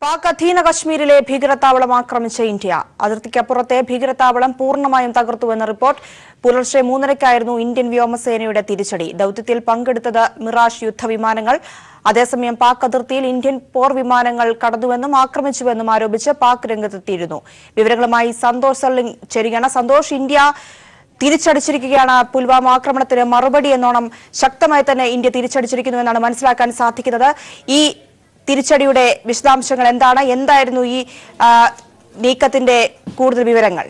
പാക് അധീന കശ്മീരിലെ ഭീകരത്താവളം ആക്രമിച്ച ഇന്ത്യ. അതിർത്തിക്കപ്പുറത്തെ ഭീകരത്താവളം പൂർണ്ണമായും തകർത്തുവെന്ന റിപ്പോർട്ട്. പുലർച്ചെ 3:30-ആയിരുന്നു ഇന്ത്യൻ വ്യോമസേനയുടെ തിരിച്ചടി. ദൌത്യത്തിൽ പങ്കെടുത്തത് മിറാഷ് യുദ്ധവിമാനങ്ങൾ. അതേസമയം പാക് അതിർത്തിയിൽ ഇന്ത്യൻ പോർ വിമാനങ്ങൾ കടന്നുവെന്നും ആക്രമിച്ചുവെന്നും ആരോപിച്ച് പാക് രംഗത്തെത്തിയിരുന്നു. വിവരങ്ങളുമായി സന്തോഷ് സർലിംഗ് ചേരുകയാണ്. സന്തോഷ്, ഇന്ത്യ തിരിച്ചടിച്ചിരിക്കുകയാണ്. പുൽവാമ ആക്രമണത്തിന് മറുപടി എന്നോണം ശക്തമായി തന്നെ ഇന്ത്യ തിരിച്ചടിച്ചിരിക്കുന്നുവെന്നാണ് മനസ്സിലാക്കാൻ സാധിക്കുന്നത്. ഈ തിരിച്ചടിയുടെ വിശദാംശങ്ങൾ എന്താണ്? എന്തായിരുന്നു ഈ നീക്കത്തിന്റെ കൂടുതൽ വിവരങ്ങൾ?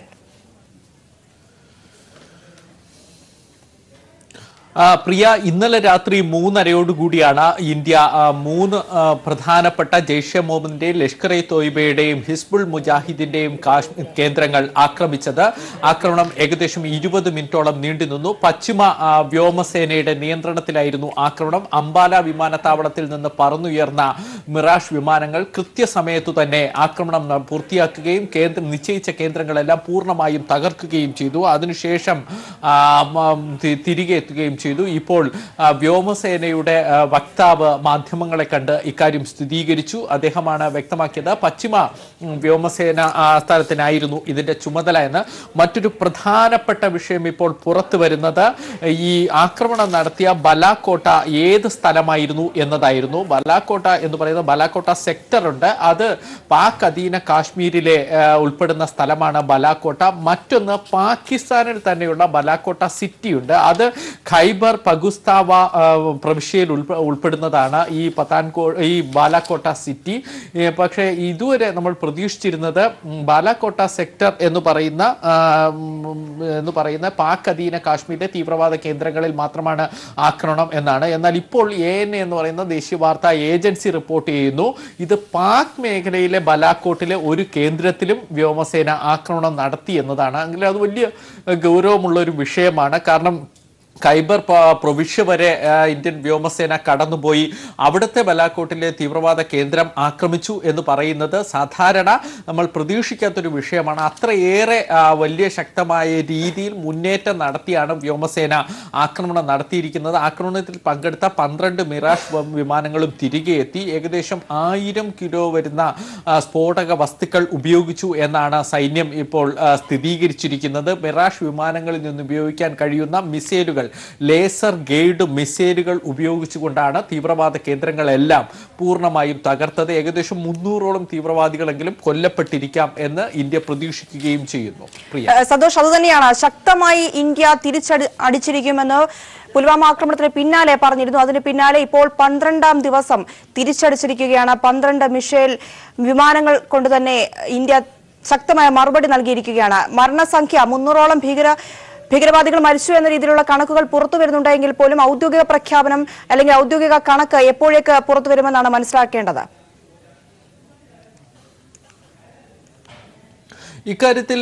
പ്രിയ, ഇന്നലെ രാത്രി 3:30യോടുകൂടിയാണ് ഇന്ത്യ 3 പ്രധാനപ്പെട്ട ജെയ്ഷെ മുഹമ്മദിന്റെയും ലഷ്കർ-ഇ തോയ്ബയുടെയും ഹിസ്ബുൾ മുജാഹിദിന്റെയും കേന്ദ്രങ്ങൾ ആക്രമിച്ചത്. ആക്രമണം ഏകദേശം 20 മിനിറ്റോളം നീണ്ടുനിന്നു. പശ്ചിമ വ്യോമസേനയുടെ നിയന്ത്രണത്തിലായിരുന്നു ആക്രമണം. അംബാല വിമാനത്താവളത്തിൽ നിന്ന് പറന്നുയർന്ന മിറാഷ് വിമാനങ്ങൾ കൃത്യസമയത്തു തന്നെ ആക്രമണം പൂർത്തിയാക്കുകയും നിശ്ചയിച്ച കേന്ദ്രങ്ങളെല്ലാം പൂർണ്ണമായും തകർക്കുകയും ചെയ്തു. അതിനുശേഷം തിരികെ എത്തുകയും ചെയ്തു. ഇപ്പോൾ വ്യോമസേനയുടെ വക്താവ് മാധ്യമങ്ങളെ കണ്ട് ഇക്കാര്യം സ്ഥിരീകരിച്ചു. അദ്ദേഹമാണ് വ്യക്തമാക്കിയത് പശ്ചിമ വ്യോമസേന ആസ്ഥാനത്തിനായിരുന്നു ഇതിന്റെ ചുമതല എന്ന്. മറ്റൊരു പ്രധാനപ്പെട്ട വിഷയം ഇപ്പോൾ പുറത്തു വരുന്നത് ഈ ആക്രമണം നടത്തിയ ബലാക്കോട്ട ഏത് സ്ഥലമായിരുന്നു എന്നതായിരുന്നു. ബലാക്കോട്ട എന്ന് പറയുന്നത് ബലാക്കോട്ട സെക്ടർ ഉണ്ട്. അത് പാക് അധീന കാശ്മീരിലെ ഉൾപ്പെടുന്ന സ്ഥലമാണ് ബലാക്കോട്ട. മറ്റൊന്ന് പാകിസ്ഥാനിൽ തന്നെയുള്ള ബലാക്കോട്ട സിറ്റി ഉണ്ട്. അത് ഖൈബർ പഖ്തൂൺഖ്വ പ്രവിശ്യയിൽ ഉൾപ്പെടുന്നതാണ് ഈ ബാലാക്കോട്ട സിറ്റി. പക്ഷേ ഇതുവരെ നമ്മൾ പ്രതീക്ഷിച്ചിരുന്നത് ബാലാക്കോട്ട സെക്ടർ എന്ന് പറയുന്ന പാക് അധീന കാശ്മീരിലെ തീവ്രവാദ കേന്ദ്രങ്ങളിൽ മാത്രമാണ് ആക്രമണം എന്നാണ്. എന്നാൽ ഇപ്പോൾ ANA എന്ന് പറയുന്ന ദേശീയ വാർത്താ ഏജൻസി റിപ്പോർട്ട് ചെയ്യുന്നു ഇത് പാക് മേഖലയിലെ ബലാക്കോട്ടിലെ ഒരു കേന്ദ്രത്തിലും വ്യോമസേന ആക്രമണം നടത്തി എന്നതാണ്. എങ്കിൽ അത് വലിയ ഗൗരവമുള്ള ഒരു വിഷയമാണ്. കാരണം ഖൈബർ പ്രവിശ്യ വരെ ഇന്ത്യൻ വ്യോമസേന കടന്നുപോയി അവിടുത്തെ ബലാക്കോട്ടിലെ തീവ്രവാദ കേന്ദ്രം ആക്രമിച്ചു എന്ന് പറയുന്നത് സാധാരണ നമ്മൾ പ്രതീക്ഷിക്കാത്തൊരു വിഷയമാണ്. അത്രയേറെ വലിയ ശക്തമായ രീതിയിൽ മുന്നേറ്റം നടത്തിയാണ് വ്യോമസേന ആക്രമണം നടത്തിയിരിക്കുന്നത്. ആക്രമണത്തിൽ പങ്കെടുത്ത 12 മിറാഷ് വിമാനങ്ങളും തിരികെ എത്തി. ഏകദേശം 1000 കിലോ വരുന്ന സ്ഫോടക വസ്തുക്കൾ ഉപയോഗിച്ചു എന്നാണ് സൈന്യം ഇപ്പോൾ സ്ഥിരീകരിച്ചിരിക്കുന്നത്. മിറാഷ് വിമാനങ്ങളിൽ നിന്ന് ഉപയോഗിക്കാൻ കഴിയുന്ന മിസൈലുകൾ, ലേസർ ഗൈഡ് മിസൈലുകൾ ഉപയോഗിച്ചുകൊണ്ടാണ് തീവ്രവാദ കേന്ദ്രങ്ങളെല്ലാം പൂർണ്ണമായും തകർത്തത്. ഏകദേശം 300ഓളം തീവ്രവാദികളെങ്കിലും കൊല്ലപ്പെട്ടിരിക്കാം എന്ന് ഇന്ത്യ പ്രതീക്ഷിക്കുകയും ചെയ്യുന്നു. സന്തോഷ്, അതുതന്നെയാണ് ശക്തമായി ഇന്ത്യ തിരിച്ചടിച്ചിരിക്കുമെന്ന് പുൽവാമ ആക്രമണത്തിന് പിന്നാലെ പറഞ്ഞിരുന്നു. അതിന് പിന്നാലെ ഇപ്പോൾ 12ാം ദിവസം തിരിച്ചടിച്ചിരിക്കുകയാണ്. 12 മിസൈൽ വിമാനങ്ങൾ കൊണ്ട് തന്നെ ഇന്ത്യ ശക്തമായ മറുപടി നൽകിയിരിക്കുകയാണ്. മരണസംഖ്യ 300ഓളം ഭീകരവാദികൾ മരിച്ചു എന്ന രീതിയിലുള്ള കണക്കുകൾ പുറത്തു വരുന്നുണ്ടെങ്കിൽ പോലും ഔദ്യോഗിക പ്രഖ്യാപനം അല്ലെങ്കിൽ ഔദ്യോഗിക കണക്ക് എപ്പോഴേക്ക് പുറത്തു വരുമെന്നാണ് മനസ്സിലാക്കേണ്ടത്? ഇക്കാര്യത്തിൽ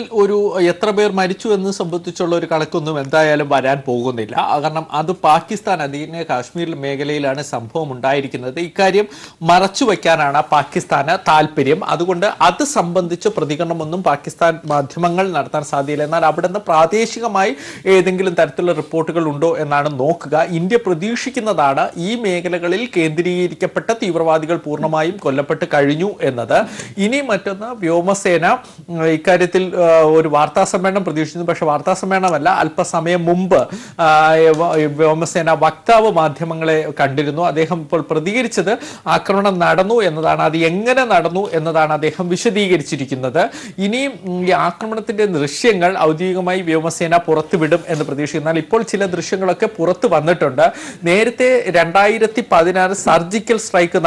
എത്ര പേർ മരിച്ചു എന്ന് സംബന്ധിച്ചുള്ള ഒരു കണക്കൊന്നും എന്തായാലും വരാൻ പോകുന്നില്ല. കാരണം അത് പാകിസ്ഥാൻ അധീന കാശ്മീർ മേഖലയിലാണ് സംഭവം ഉണ്ടായിരിക്കുന്നത്. ഇക്കാര്യം മറച്ചു വയ്ക്കാനാണ് പാകിസ്ഥാന് താല്പര്യം. അതുകൊണ്ട് അത് സംബന്ധിച്ച് പ്രതികരണമൊന്നും പാകിസ്ഥാൻ മാധ്യമങ്ങൾ നടത്താൻ സാധ്യതയില്ല. എന്നാൽ അവിടെ നിന്ന് പ്രാദേശികമായി ഏതെങ്കിലും തരത്തിലുള്ള റിപ്പോർട്ടുകൾ ഉണ്ടോ എന്നാണ് നോക്കുക. ഇന്ത്യ പ്രതീക്ഷിക്കുന്നതാണ് ഈ മേഖലകളിൽ കേന്ദ്രീകരിക്കപ്പെട്ട തീവ്രവാദികൾ പൂർണ്ണമായും കൊല്ലപ്പെട്ട് കഴിഞ്ഞു എന്നത്. ഇനി മറ്റൊന്ന്, വ്യോമസേന ഇക്കാര്യത്തിൽ ഒരു വാർത്താ സമ്മേളനം പ്രതീക്ഷിക്കുന്നു. പക്ഷെ വാർത്താ സമ്മേളനമല്ല, അല്പസമയം മുമ്പ് വ്യോമസേന വക്താവ് മാധ്യമങ്ങളെ കണ്ടിരുന്നു. അദ്ദേഹം ഇപ്പോൾ പ്രതികരിച്ചത് ആക്രമണം നടന്നു എന്നതാണ്. അത് എങ്ങനെ നടന്നു എന്നതാണ് അദ്ദേഹം വിശദീകരിച്ചിരിക്കുന്നത്. ഇനിയും ഈ ആക്രമണത്തിന്റെ ദൃശ്യങ്ങൾ ഔദ്യോഗികമായി വ്യോമസേന പുറത്തുവിടും എന്ന് പ്രതീക്ഷിക്കുന്നു. ഇപ്പോൾ ചില ദൃശ്യങ്ങളൊക്കെ പുറത്തു വന്നിട്ടുണ്ട്. നേരത്തെ 2016 സർജിക്കൽ സ്ട്രൈക്ക്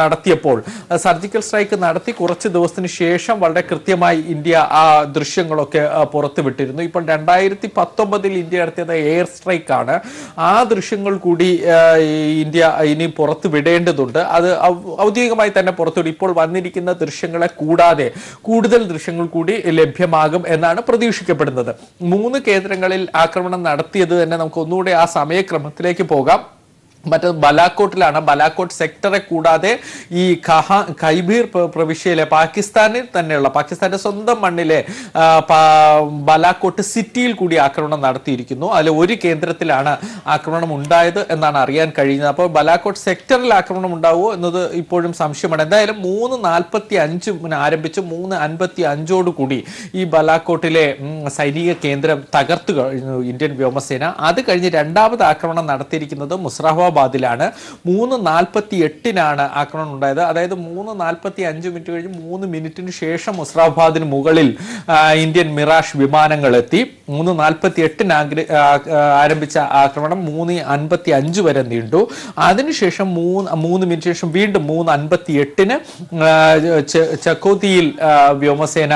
നടത്തി കുറച്ച് ദിവസത്തിന് ശേഷം വളരെ കൃത്യമായി ഇന്ത്യ ആ ദൃശ്യങ്ങളൊക്കെ പുറത്തുവിട്ടിരുന്നു. ഇപ്പോൾ 2019 ഇന്ത്യ നടത്തിയത് എയർ സ്ട്രൈക്ക് ആണ്. ആ ദൃശ്യങ്ങൾ കൂടി ഇന്ത്യ ഇനി പുറത്തു വിടേണ്ടതുണ്ട്. അത് ഔദ്യോഗികമായി തന്നെ പുറത്തുവിടും. ഇപ്പോൾ വന്നിരിക്കുന്ന ദൃശ്യങ്ങളെ കൂടാതെ കൂടുതൽ ദൃശ്യങ്ങൾ കൂടി ലഭ്യമാകും എന്നാണ് പ്രതീക്ഷിക്കപ്പെടുന്നത്. 3 കേന്ദ്രങ്ങളിൽ ആക്രമണം നടത്തിയത് തന്നെ നമുക്ക് ഒന്നുകൂടെ ആ സമയക്രമത്തിലേക്ക് പോകാം. മറ്റത് ബലാക്കോട്ടിലാണ്. ബലാക്കോട്ട് സെക്ടറെ കൂടാതെ ഈ ഖൈബീർ പ്രവിശ്യയിലെ പാകിസ്ഥാനിൽ തന്നെയുള്ള പാകിസ്ഥാന്റെ സ്വന്തം മണ്ണിലെ ബലാക്കോട്ട് സിറ്റിയിൽ കൂടി ആക്രമണം നടത്തിയിരിക്കുന്നു. അതിൽ ഒരു കേന്ദ്രത്തിലാണ് ആക്രമണം ഉണ്ടായത് എന്നാണ് അറിയാൻ കഴിയുന്നത്. അപ്പോൾ ബലാക്കോട്ട് സെക്ടറിൽ ആക്രമണം ഉണ്ടാവുമോ എന്നത് ഇപ്പോഴും സംശയമാണ്. എന്തായാലും 3:45 ആരംഭിച്ച് 3:55 കൂടി ഈ ബലാക്കോട്ടിലെ സൈനിക കേന്ദ്രം തകർത്തു കഴിഞ്ഞു ഇന്ത്യൻ വ്യോമസേന. അത് കഴിഞ്ഞ് രണ്ടാമത് ആക്രമണം നടത്തിയിരിക്കുന്നത് മുസ്രാഫാബാദിലാണ്. 3:48 ആക്രമണം ഉണ്ടായത്. അതായത് 3:45 കഴിഞ്ഞ് 3 മിനിറ്റിന് ശേഷം മുസ്രാഫാബാദിന് മുകളിൽ ഇന്ത്യൻ മിറാഷ് വിമാനങ്ങൾ എത്തി. 3:48 ആരംഭിച്ച ആക്രമണം 3:55 വരെ നീണ്ടു. അതിനുശേഷം 3 മിനിറ്റിന് ശേഷം വീണ്ടും 3:58 ചക്കോതിയിൽ വ്യോമസേന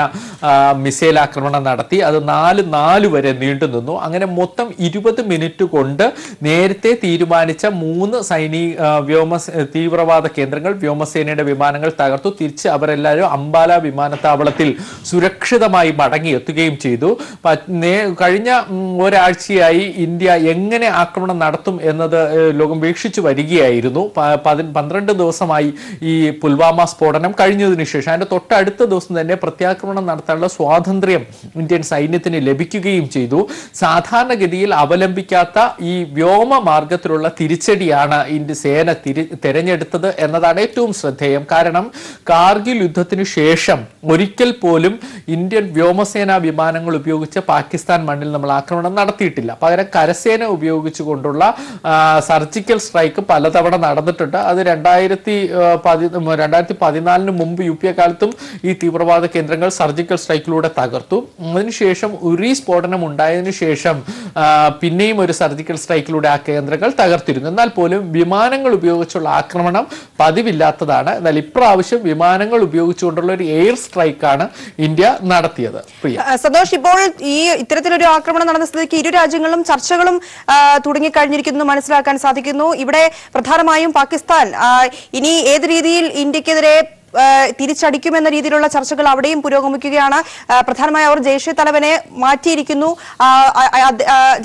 മിസൈൽ ആക്രമണം നടത്തി. അത് 4:04 വരെ നീണ്ടു നിന്നു. അങ്ങനെ മൊത്തം 20 മിനിറ്റ് കൊണ്ട് നേരത്തെ തീരുമാനിച്ച 3 തീവ്രവാദ കേന്ദ്രങ്ങൾ വ്യോമസേനയുടെ വിമാനങ്ങൾ തകർത്തു. തിരിച്ച് അവരെല്ലാവരും അംബാല വിമാനത്താവളത്തിൽ സുരക്ഷിതമായി മടങ്ങിയെത്തുകയും ചെയ്തു. കഴിഞ്ഞ ഒരാഴ്ചയായി ഇന്ത്യ എങ്ങനെ ആക്രമണം നടത്തും എന്നത് ലോകം വീക്ഷിച്ചു വരികയായിരുന്നു. 12 ദിവസമായി ഈ പുൽവാമ സ്ഫോടനം കഴിഞ്ഞതിന് ശേഷം അതിന്റെ തൊട്ടടുത്ത ദിവസം തന്നെ പ്രത്യാക്രമണം നടത്താനുള്ള സ്വാതന്ത്ര്യം ഇന്ത്യൻ സൈന്യത്തിന് ലഭിക്കുകയും ചെയ്തു. സാധാരണഗതിയിൽ അവലംബിക്കാത്ത ഈ വ്യോമ മാർഗത്തിലുള്ള തിരിച്ചടിയാണ് ഇന്ത്യ സേന തെരഞ്ഞെടുത്തത് എന്നതാണ് ഏറ്റവും ശ്രദ്ധേയം. കാരണം കാർഗിൽ യുദ്ധത്തിന് ശേഷം ഒരിക്കൽ പോലും ഇന്ത്യൻ വ്യോമസേനാ വിമാനങ്ങൾ ഉപയോഗിച്ച് പാകിസ്ഥാൻ മണ്ണിൽ നമ്മൾ ആക്രമണം നടത്തിയിട്ടില്ല. പകരം കരസേന ഉപയോഗിച്ചുകൊണ്ടുള്ള സർജിക്കൽ സ്ട്രൈക്ക് പലതവണ നടന്നിട്ടുണ്ട്. അത് 2014 മുമ്പ് UPA കാലത്തും ഈ തീവ്രവാദ കേന്ദ്രങ്ങൾ സർജിക്കൽ സ്ട്രൈക്കിലൂടെ തകർത്തു. അതിനുശേഷം ഉറി സ്ഫോടനം ഉണ്ടായതിനു ശേഷം പിന്നെയും ഒരു സർജിക്കൽ സ്ട്രൈക്കിലൂടെ ആ കേന്ദ്രങ്ങൾ തകർത്തിരുന്നു. എന്നാൽ പോലും വിമാനങ്ങൾ ഉപയോഗിച്ചുള്ള ആക്രമണം പതിവില്ലാത്തതാണ്. എന്നാൽ ഇപ്രാവശ്യം വിമാനങ്ങൾ ഉപയോഗിച്ചുകൊണ്ടുള്ള ഒരു എയർ സ്ട്രൈക്കാണ് ഇന്ത്യ നടത്തിയത്. സന്തോഷ്, ഇപ്പോൾ ഈ ഇത്തരത്തിലൊരു ആക്രമണം നടന്ന സ്ഥിതിക്ക് ഇരു രാജ്യങ്ങളും ചർച്ചകളും തുടങ്ങിക്കഴിഞ്ഞിരിക്കുന്നു മനസ്സിലാക്കാൻ സാധിക്കുന്നു. ഇവിടെ പ്രധാനമായും പാകിസ്ഥാൻ ഇനി ഏത് രീതിയിൽ ഇന്ത്യക്കെതിരെ തിരിച്ചടിക്കുമെന്ന രീതിയിലുള്ള ചർച്ചകൾ അവിടെയും പുരോഗമിക്കുകയാണ്. പ്രധാനമായും അവർ ജെയ്ഷെ തലവനെ മാറ്റിയിരിക്കുന്നു,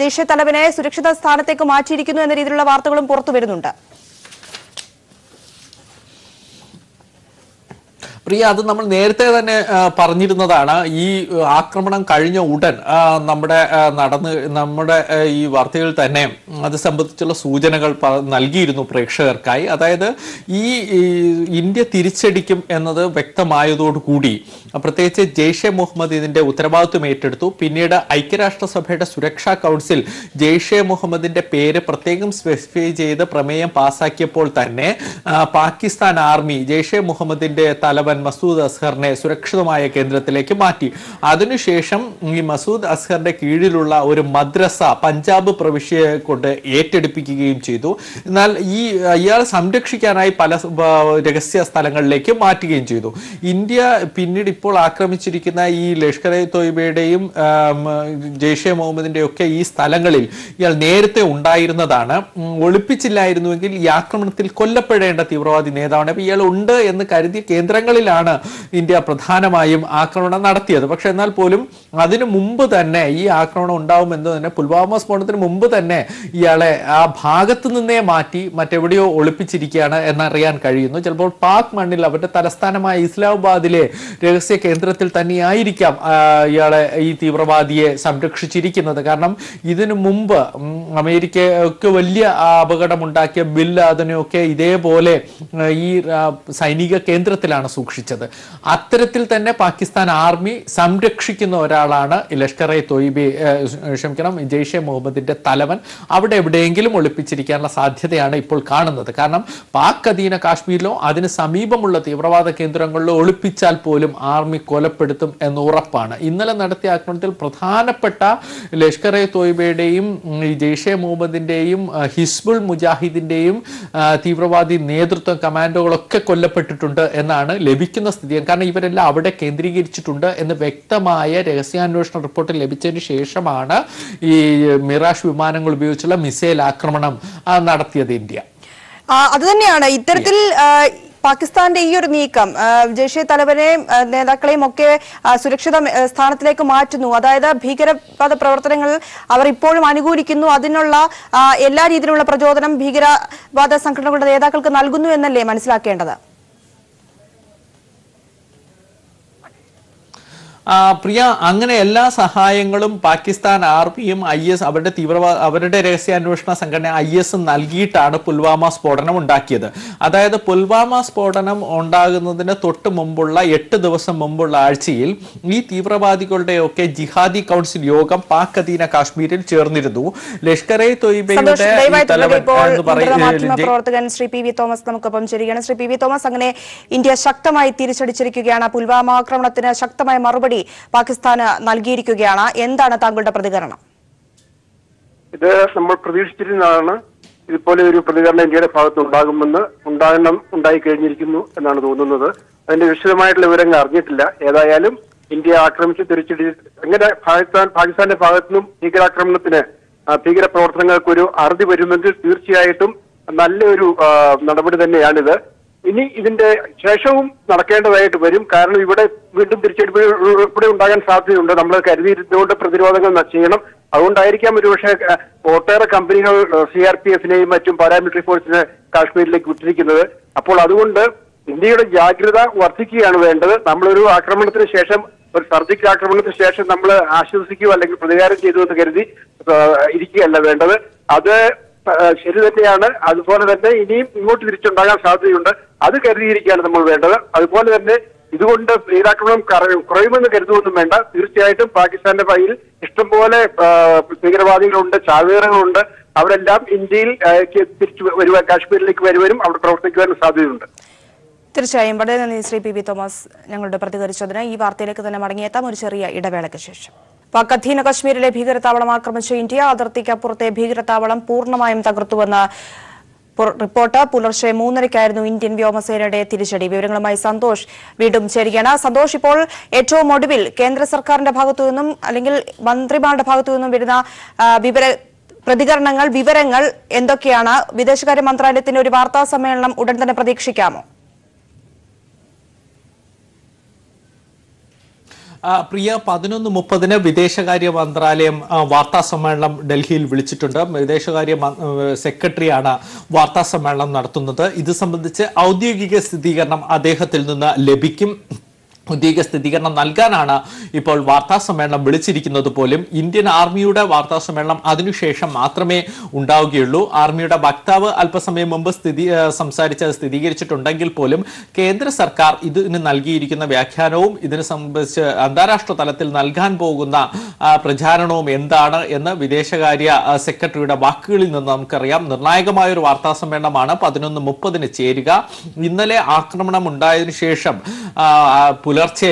ജെയ്ഷെ തലവനെ സുരക്ഷിത സ്ഥാനത്തേക്ക് മാറ്റിയിരിക്കുന്നു എന്ന രീതിയിലുള്ള വാർത്തകളും പുറത്തു വരുന്നുണ്ട്. പ്രിയ, അത് നമ്മൾ നേരത്തെ തന്നെ പറഞ്ഞിരുന്നതാണ്. ഈ ആക്രമണം കഴിഞ്ഞ ഉടൻ നമ്മുടെ ഈ വാർത്തകളിൽ തന്നെ അത് സംബന്ധിച്ചുള്ള സൂചനകൾ നൽകിയിരുന്നു പ്രേക്ഷകർക്കായി. അതായത് ഈ ഇന്ത്യ തിരിച്ചടിക്കും എന്നത് വ്യക്തമായതോടുകൂടി പ്രത്യേകിച്ച് ജെയ്ഷെ മുഹമ്മദ് ഇതിന്റെ ഉത്തരവാദിത്വം ഏറ്റെടുത്തു. പിന്നീട് ഐക്യരാഷ്ട്രസഭയുടെ സുരക്ഷാ കൗൺസിൽ ജെയ്ഷെ മുഹമ്മദിന്റെ പേര് പ്രത്യേകം സ്പെസിഫൈ ചെയ്ത് പ്രമേയം പാസാക്കിയപ്പോൾ തന്നെ പാകിസ്ഥാൻ ആർമി ജെയ്ഷെ മുഹമ്മദിന്റെ തലവൻ മസൂദ് അസ്ഹറിനെ സുരക്ഷിതമായ കേന്ദ്രത്തിലേക്ക് മാറ്റി. അതിനുശേഷം ഈ മസൂദ് അസ്ഹറിന്റെ കീഴിലുള്ള ഒരു മദ്രസ പഞ്ചാബ് പ്രവിശ്യയെ കൊണ്ട് ഏറ്റെടുപ്പിക്കുകയും ചെയ്തു. എന്നാൽ ഇയാളെ സംരക്ഷിക്കാനായി പല രഹസ്യ സ്ഥലങ്ങളിലേക്ക് മാറ്റുകയും ചെയ്തു. ഇന്ത്യ പിന്നീട് ഇപ്പോൾ ആക്രമിച്ചിരിക്കുന്ന ഈ ലഷ്കർ എ തോയ്ബയുടെയും ജെയ്ഷെ മുഹമ്മദിന്റെ ഒക്കെ ഈ സ്ഥലങ്ങളിൽ ഇയാൾ നേരത്തെ ഉണ്ടായിരുന്നതാണ്. ഒളിപ്പിച്ചില്ലായിരുന്നുവെങ്കിൽ ഈ ആക്രമണത്തിൽ കൊല്ലപ്പെടേണ്ട തീവ്രവാദി നേതാവാണ്. അപ്പൊ ഇയാൾ ഉണ്ട് എന്ന് കരുതിയ കേന്ദ്രങ്ങളിലാണ് ഇന്ത്യ പ്രധാനമായും ആക്രമണം നടത്തിയത്. പക്ഷെ എന്നാൽ പോലും അതിനു മുമ്പ് തന്നെ ഈ ആക്രമണം ഉണ്ടാവുമെന്ന് തന്നെ പുൽവാമ സ്ഫോടനത്തിന് മുമ്പ് തന്നെ ഇയാളെ ആ ഭാഗത്ത് നിന്നേ മാറ്റി മറ്റെവിടെയോ ഒളിപ്പിച്ചിരിക്കുകയാണ് എന്നറിയാൻ കഴിയുന്നു. ചിലപ്പോൾ പാക് മണ്ണിൽ അവരുടെ തലസ്ഥാനമായ ഇസ്ലാമാബാദിലെ രഹസ്യ കേന്ദ്രത്തിൽ തന്നെയായിരിക്കാം ഇയാളെ ഈ തീവ്രവാദിയെ സംരക്ഷിച്ചിരിക്കുന്നത്. കാരണം ഇതിനു മുമ്പ് അമേരിക്കയൊക്കെ വലിയ അപകടമുണ്ടാക്കിയ ബിൻ ലാദനെയൊക്കെ ഇതേപോലെ ഈ സൈനിക കേന്ദ്രത്തിലാണ് സൂക്ഷിച്ചത്. അത്തരത്തിൽ തന്നെ പാകിസ്ഥാൻ ആർമി സംരക്ഷിക്കുന്ന ഒരാളാണ് ലഷ്കർ എ തോയ്ബെ ജെയ്ഷെ മുഹമ്മദിന്റെ തലവൻ. അവിടെ എവിടെയെങ്കിലും ഒളിപ്പിച്ചിരിക്കാനുള്ള സാധ്യതയാണ് ഇപ്പോൾ കാണുന്നത്. കാരണം പാക് അധീന കാശ്മീരിലോ അതിന് സമീപമുള്ള തീവ്രവാദ കേന്ദ്രങ്ങളിലോ ഒളിപ്പിച്ചാൽ പോലും ആർമി കൊലപ്പെടുത്തും എന്ന് ഉറപ്പാണ്. ഇന്നലെ നടത്തിയ ആക്രമണത്തിൽ പ്രധാനപ്പെട്ട ലഷ്കർ എ തോയ്ബയുടെയും ജെയ്ഷെ മുഹമ്മദിന്റെയും ഹിസ്ബുൾ മുജാഹിദിന്റെയും തീവ്രവാദി നേതൃത്വം കമാൻഡോകളൊക്കെ കൊല്ലപ്പെട്ടിട്ടുണ്ട് എന്നാണ് ലഭിക്കുന്ന സ്ഥിതി. കാരണം ഇവരെല്ലാം അവിടെ കേന്ദ്രീകരിച്ചിട്ടുണ്ട് എന്ന് വ്യക്തമായ രഹസ്യാന്വേഷണ റിപ്പോർട്ട് ലഭിച്ചതിന് ശേഷമാണ് ഈ മിറാഷ് വിമാനങ്ങൾ ഉപയോഗിച്ചുള്ള മിസൈൽ ആക്രമണം നടത്തിയത് ഇന്ത്യ. അത് തന്നെയാണ് ഇത്തരത്തിൽ പാകിസ്ഥാന്റെ ഈ ഒരു നീക്കം ജയ്ഷെ തലവനെയും നേതാക്കളെയും ഒക്കെ സുരക്ഷിത സ്ഥാനത്തിലേക്ക് മാറ്റുന്നു. അതായത് ഭീകരവാദ പ്രവർത്തനങ്ങൾ അവർ ഇപ്പോഴും അനുകൂലിക്കുന്നു. അതിനുള്ള എല്ലാ രീതിയിലുള്ള പ്രചോദനം ഭീകരവാദ സംഘടനകളുടെ നേതാക്കൾക്ക് നൽകുന്നു എന്നല്ലേ മനസ്സിലാക്കേണ്ടത്? പ്രിയ, അങ്ങനെ എല്ലാ സഹായങ്ങളും പാകിസ്ഥാൻ ആർമിയും IS അവരുടെ രഹസ്യാന്വേഷണ സംഘടന IS നൽകിയിട്ടാണ് പുൽവാമ സ്ഫോടനം ഉണ്ടാക്കിയത്. അതായത് പുൽവാമ സ്ഫോടനം ഉണ്ടാകുന്നതിന് തൊട്ട് മുമ്പുള്ള 8 ദിവസം മുമ്പുള്ള ആഴ്ചയിൽ ഈ തീവ്രവാദികളുടെയൊക്കെ ജിഹാദി കൗൺസിൽ യോഗം പാക് അധീന കാശ്മീരിൽ ചേർന്നിരുന്നു. ലഷ്കർ എ തൊയ്ബയുടെ പ്രവർത്തകൻ ശ്രീ PV തോമസ് നമുക്കൊപ്പം ചേരുകയാണ്. ശ്രീ PV തോമസ്, അങ്ങനെ ഇന്ത്യ ശക്തമായി തിരിച്ചടിച്ചിരിക്കുകയാണ്. പുൽവാമ ആക്രമണത്തിന് ശക്തമായ മറുപടി പാകിസ്ഥാന് നൽകിയിരിക്കുകയാണ്. എന്താണ് താങ്കളുടെ പ്രതികരണം? ഇത് നമ്മൾ പ്രതീക്ഷിച്ചിരുന്നതാണ്. ഇതുപോലെ ഒരു പ്രതികരണം ഇന്ത്യയുടെ ഭാഗത്ത് ഉണ്ടായി കഴിഞ്ഞിരിക്കുന്നു എന്നാണ് തോന്നുന്നത്. അതിന്റെ വിശദമായിട്ടുള്ള വിവരങ്ങൾ അറിഞ്ഞിട്ടില്ല. ഏതായാലും ഇന്ത്യ ആക്രമിച്ച് തിരിച്ചടി അങ്ങനെ പാകിസ്ഥാന്റെ ഭാഗത്തുനിന്നും ഭീകരാക്രമണത്തിന് ഭീകര പ്രവർത്തനങ്ങൾക്ക് ഒരു അറുതി വരുമെങ്കിൽ തീർച്ചയായിട്ടും നല്ലൊരു നടപടി തന്നെയാണിത്. ഇനി ഇതിന്റെ ശേഷവും നടക്കേണ്ടതായിട്ട് വരും. കാരണം ഇവിടെ വീണ്ടും തിരിച്ചടി ഇവിടെ ഉണ്ടാകാൻ സാധ്യതയുണ്ട്. നമ്മൾ കരുതിയിരുന്നുകൊണ്ട് പ്രതിരോധങ്ങൾ ചെയ്യണം. അതുകൊണ്ടായിരിക്കാം ഒരുപക്ഷെ ഒട്ടേറെ കമ്പനികൾ CRPF-നെയും മറ്റും പാരാമിലിറ്ററി ഫോഴ്സിനെ കാശ്മീരിലേക്ക് വിട്ടിരിക്കുന്നത്. അപ്പോൾ അതുകൊണ്ട് ഇന്ത്യയുടെ ജാഗ്രത വർദ്ധിക്കുകയാണ് വേണ്ടത്. നമ്മളൊരു ആക്രമണത്തിന് ശേഷം, ഒരു സർജിക്കൽ ആക്രമണത്തിന് ശേഷം നമ്മൾ ആശ്വസിക്കുകയോ അല്ലെങ്കിൽ പ്രതികാരം ചെയ്തു എന്ന് കരുതി ഇരിക്കുകയല്ല വേണ്ടത്. അത് ശരി തന്നെയാണ്. അതുപോലെ തന്നെ ഇനിയും ഇങ്ങോട്ട് തിരിച്ചുണ്ടാകാൻ സാധ്യതയുണ്ട്. അത് കരുതിയിരിക്കുകയാണ് നമ്മൾ വേണ്ടത്. അതുപോലെ തന്നെ ഇതുകൊണ്ട് ഭീകരാക്രമണം കുറയുമെന്ന് കരുതുമൊന്നും വേണ്ട. തീർച്ചയായിട്ടും പാകിസ്ഥാന്റെ കയ്യിൽ ഇഷ്ടംപോലെ ഭീകരവാദികളുണ്ട്, ചാവേറുകളുണ്ട്. അവരെല്ലാം ഇന്ത്യയിൽ തിരിച്ചു വരുവാൻ, കാശ്മീരിലേക്ക് വരുവാനും അവിടെ പ്രവർത്തിക്കുവാനും സാധ്യതയുണ്ട്. തീർച്ചയായും വളരെ നന്ദി ശ്രീ PV തോമസ് ഞങ്ങളുടെ പ്രതികരിച്ചതിന്. ഈ വാർത്തയിലേക്ക് തന്നെ മടങ്ങിയെത്താം ഒരു ചെറിയ ഇടവേളയ്ക്ക് ശേഷം. പാക് അധീന കശ്മീരിലെ ഭീകരതാവളം ആക്രമിച്ച ഇന്ത്യ അതിർത്തിക്കപ്പുറത്തെ ഭീകരതാവളം പൂർണ്ണമായും തകർത്തുവെന്ന് റിപ്പോർട്ട്. പുലർച്ചെ 3:30 ഇന്ത്യൻ വ്യോമസേനയുടെ തിരിച്ചടി. വിവരങ്ങളുമായി സന്തോഷ് വീണ്ടും ചേരുകയാണ്. സന്തോഷ്, ഇപ്പോൾ ഏറ്റവും ഒടുവിൽ കേന്ദ്ര സർക്കാരിന്റെ ഭാഗത്തു നിന്നും അല്ലെങ്കിൽ മന്ത്രിമാരുടെ ഭാഗത്തു നിന്നും വരുന്ന വിവരങ്ങൾ എന്തൊക്കെയാണ്? വിദേശകാര്യ മന്ത്രാലയത്തിന്റെ ഒരു വാർത്താ സമ്മേളനം ഉടൻ തന്നെ പ്രതീക്ഷിക്കാമോ? പ്രിയ, 11:30 വിദേശകാര്യ മന്ത്രാലയം വാർത്താ സമ്മേളനം ഡൽഹിയിൽ വിളിച്ചിട്ടുണ്ട്. വിദേശകാര്യ സെക്രട്ടറിയാണ് വാർത്താ സമ്മേളനം നടത്തുന്നത്. ഇത് സംബന്ധിച്ച് ഔദ്യോഗിക സ്ഥിരീകരണം അദ്ദേഹത്തിൽ നിന്ന് ലഭിക്കും. ഔദ്യോഗിക സ്ഥിരീകരണം നൽകാനാണ് ഇപ്പോൾ വാർത്താ സമ്മേളനം വിളിച്ചിരിക്കുന്നത് പോലും. ഇന്ത്യൻ ആർമിയുടെ വാർത്താ സമ്മേളനം അതിനുശേഷം മാത്രമേ ഉണ്ടാവുകയുള്ളൂ. ആർമിയുടെ വക്താവ് അല്പസമയം മുമ്പ് സ്ഥിരീകരിച്ചിട്ടുണ്ടെങ്കിൽ പോലും കേന്ദ്ര സർക്കാർ ഇതിന് നൽകിയിരിക്കുന്ന വ്യാഖ്യാനവും ഇതിനെ സംബന്ധിച്ച് അന്താരാഷ്ട്ര തലത്തിൽ നൽകാൻ പോകുന്ന പ്രചാരണവും എന്താണ് എന്ന് വിദേശകാര്യ സെക്രട്ടറിയുടെ വാക്കുകളിൽ നിന്ന് നമുക്കറിയാം. നിർണായകമായ ഒരു വാർത്താ സമ്മേളനമാണ് 11:30 ചേരുക. ഇന്നലെ ആക്രമണം ഉണ്ടായതിനു ശേഷം പുലർച്ചെ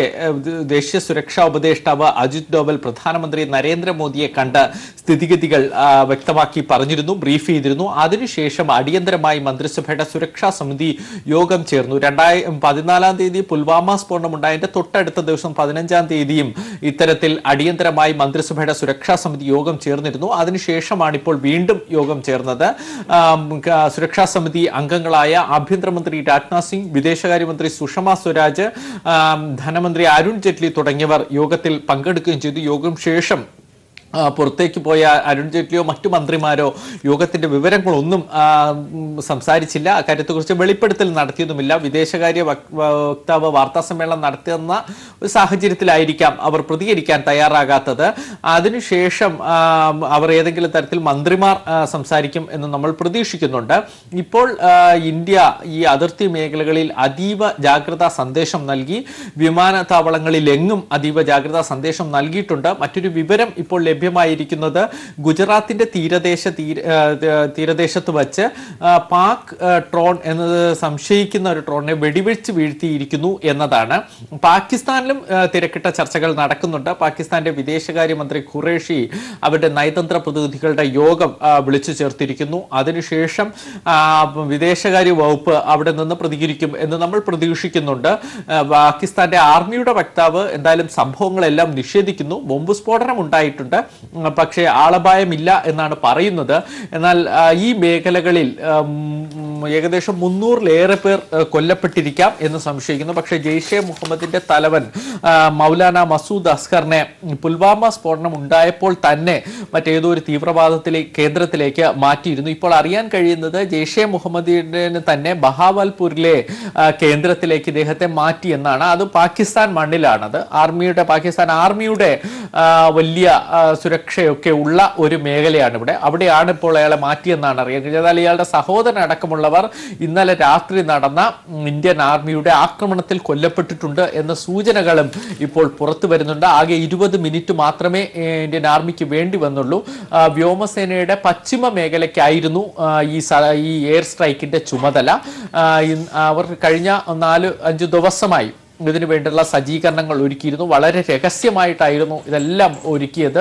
ദേശീയ സുരക്ഷാ ഉപദേഷ്ടാവ് അജിത് ഡോവൽ പ്രധാനമന്ത്രി നരേന്ദ്രമോദിയെ കണ്ട് സ്ഥിതിഗതികൾ വ്യക്തമാക്കി പറഞ്ഞിരുന്നു, ബ്രീഫ് ചെയ്തിരുന്നു. അതിനുശേഷം അടിയന്തരമായി മന്ത്രിസഭയുടെ സുരക്ഷാ സമിതി യോഗം ചേർന്നു. 14 പുൽവാമ സ്ഫോടനം ഉണ്ടായതിന്റെ തൊട്ടടുത്ത ദിവസം 15 ഇത്തരത്തിൽ അടിയന്തരമായി മന്ത്രിസഭയുടെ സുരക്ഷാ സമിതി യോഗം ചേർന്നിരുന്നു. അതിനുശേഷമാണ് ഇപ്പോൾ വീണ്ടും യോഗം ചേർന്നത്. സുരക്ഷാ സമിതി അംഗങ്ങളായ ആഭ്യന്തരമന്ത്രി രാജ്നാഥ് സിംഗ്, വിദേശകാര്യമന്ത്രി സുഷമ സ്വരാജ്, ധനമന്ത്രി അരുൺ ജെയ്റ്റ്ലി തുടങ്ങിയവർ യോഗത്തിൽ പങ്കെടുക്കുകയും ചെയ്തു. യോഗം ശേഷം പുറത്തേക്ക് പോയ അരുൺ ജെയ്റ്റ്ലിയോ മറ്റു മന്ത്രിമാരോ യോഗത്തിന്റെ വിവരങ്ങളൊന്നും സംസാരിച്ചില്ല. അക്കാര്യത്തെക്കുറിച്ച് വെളിപ്പെടുത്തൽ നടത്തിയതുമില്ല. വിദേശകാര്യ വക്താവ് വാർത്താ സമ്മേളനം നടത്തുന്ന ഒരു സാഹചര്യത്തിലായിരിക്കാം അവർ പ്രതികരിക്കാൻ തയ്യാറാകാത്തത്. അതിനുശേഷം അവർ ഏതെങ്കിലും തരത്തിൽ മന്ത്രിമാർ സംസാരിക്കും എന്ന് നമ്മൾ പ്രതീക്ഷിക്കുന്നുണ്ട്. ഇപ്പോൾ ഇന്ത്യ ഈ അതിർത്തി മേഖലകളിൽ അതീവ ജാഗ്രതാ സന്ദേശം നൽകി. വിമാനത്താവളങ്ങളിലെങ്ങും അതീവ ജാഗ്രതാ സന്ദേശം നൽകിയിട്ടുണ്ട്. മറ്റൊരു വിവരം ഇപ്പോൾ ലഭ്യമായിരിക്കുന്നത് ഗുജറാത്തിന്റെ തീരദേശത്ത് വച്ച് പാക് ട്രോൺ എന്നത് സംശയിക്കുന്ന ഒരു ട്രോണിനെ വെടിവെച്ച് വീഴ്ത്തിയിരിക്കുന്നു എന്നതാണ്. പാകിസ്ഥാനിലും തിരക്കിട്ട ചർച്ചകൾ നടക്കുന്നുണ്ട്. പാകിസ്ഥാന്റെ വിദേശകാര്യമന്ത്രി ഖുറേഷി അവരുടെ നയതന്ത്ര പ്രതിനിധികളുടെ യോഗം വിളിച്ചു ചേർത്തിരിക്കുന്നു. അതിനുശേഷം വിദേശകാര്യ വകുപ്പ് അവിടെ നിന്ന് പ്രതികരിക്കും എന്ന് നമ്മൾ പ്രതീക്ഷിക്കുന്നുണ്ട്. പാകിസ്ഥാന്റെ ആർമിയുടെ വക്താവ് എന്തായാലും സംഭവങ്ങളെല്ലാം നിഷേധിക്കുന്നു. ബോംബ് സ്ഫോടനം ഉണ്ടായിട്ടുണ്ട്, പക്ഷേ ആളപായമില്ല എന്നാണ് പറയുന്നത്. എന്നാൽ ഈ മേഖലകളിൽ ഏകദേശം 300-ലേറെ പേർ കൊല്ലപ്പെട്ടിരിക്കാം എന്ന് സംശയിക്കുന്നു. പക്ഷേ ജെയ്ഷെ മുഹമ്മദിന്റെ തലവൻ മൗലാന മസൂദ് അസ്ഹറിനെ പുൽവാമ സ്ഫോടനം ഉണ്ടായപ്പോൾ തന്നെ മറ്റേതോ ഒരു കേന്ദ്രത്തിലേക്ക് മാറ്റിയിരുന്നു. ഇപ്പോൾ അറിയാൻ കഴിയുന്നത് ജെയ്ഷെ മുഹമ്മദിനെ തന്നെ ബഹാവൽപൂരിലെ കേന്ദ്രത്തിലേക്ക് ഇദ്ദേഹത്തെ മാറ്റി എന്നാണ്. അത് പാകിസ്ഥാൻ മണ്ണിലാണത്. പാകിസ്ഥാൻ ആർമിയുടെ വലിയ സുരക്ഷയൊക്കെ ഉള്ള ഒരു മേഖലയാണ് ഇവിടെ. അവിടെയാണ് ഇപ്പോൾ അയാളെ മാറ്റിയെന്നാണ് അറിയാൻ കഴിഞ്ഞത്. എന്നാൽ ഇയാളുടെ സഹോദരൻ അടക്കമുള്ളവർ ഇന്നലെ രാത്രി നടന്ന ഇന്ത്യൻ ആർമിയുടെ ആക്രമണത്തിൽ കൊല്ലപ്പെട്ടിട്ടുണ്ട് എന്ന സൂചനകളും ഇപ്പോൾ പുറത്തു വരുന്നുണ്ട്. ആകെ 20 മിനിറ്റ് മാത്രമേ ഇന്ത്യൻ ആർമിക്ക് വേണ്ടി വന്നുള്ളൂ. വ്യോമസേനയുടെ പശ്ചിമ മേഖലയ്ക്കായിരുന്നു ഈ എയർ സ്ട്രൈക്കിന്റെ ചുമതല. അവർ കഴിഞ്ഞ 4-5 ദിവസമായി ഇതിനു വേണ്ടിയുള്ള സജ്ജീകരണങ്ങൾ ഒരുക്കിയിരുന്നു. വളരെ രഹസ്യമായിട്ടായിരുന്നു ഇതെല്ലാം ഒരുക്കിയത്.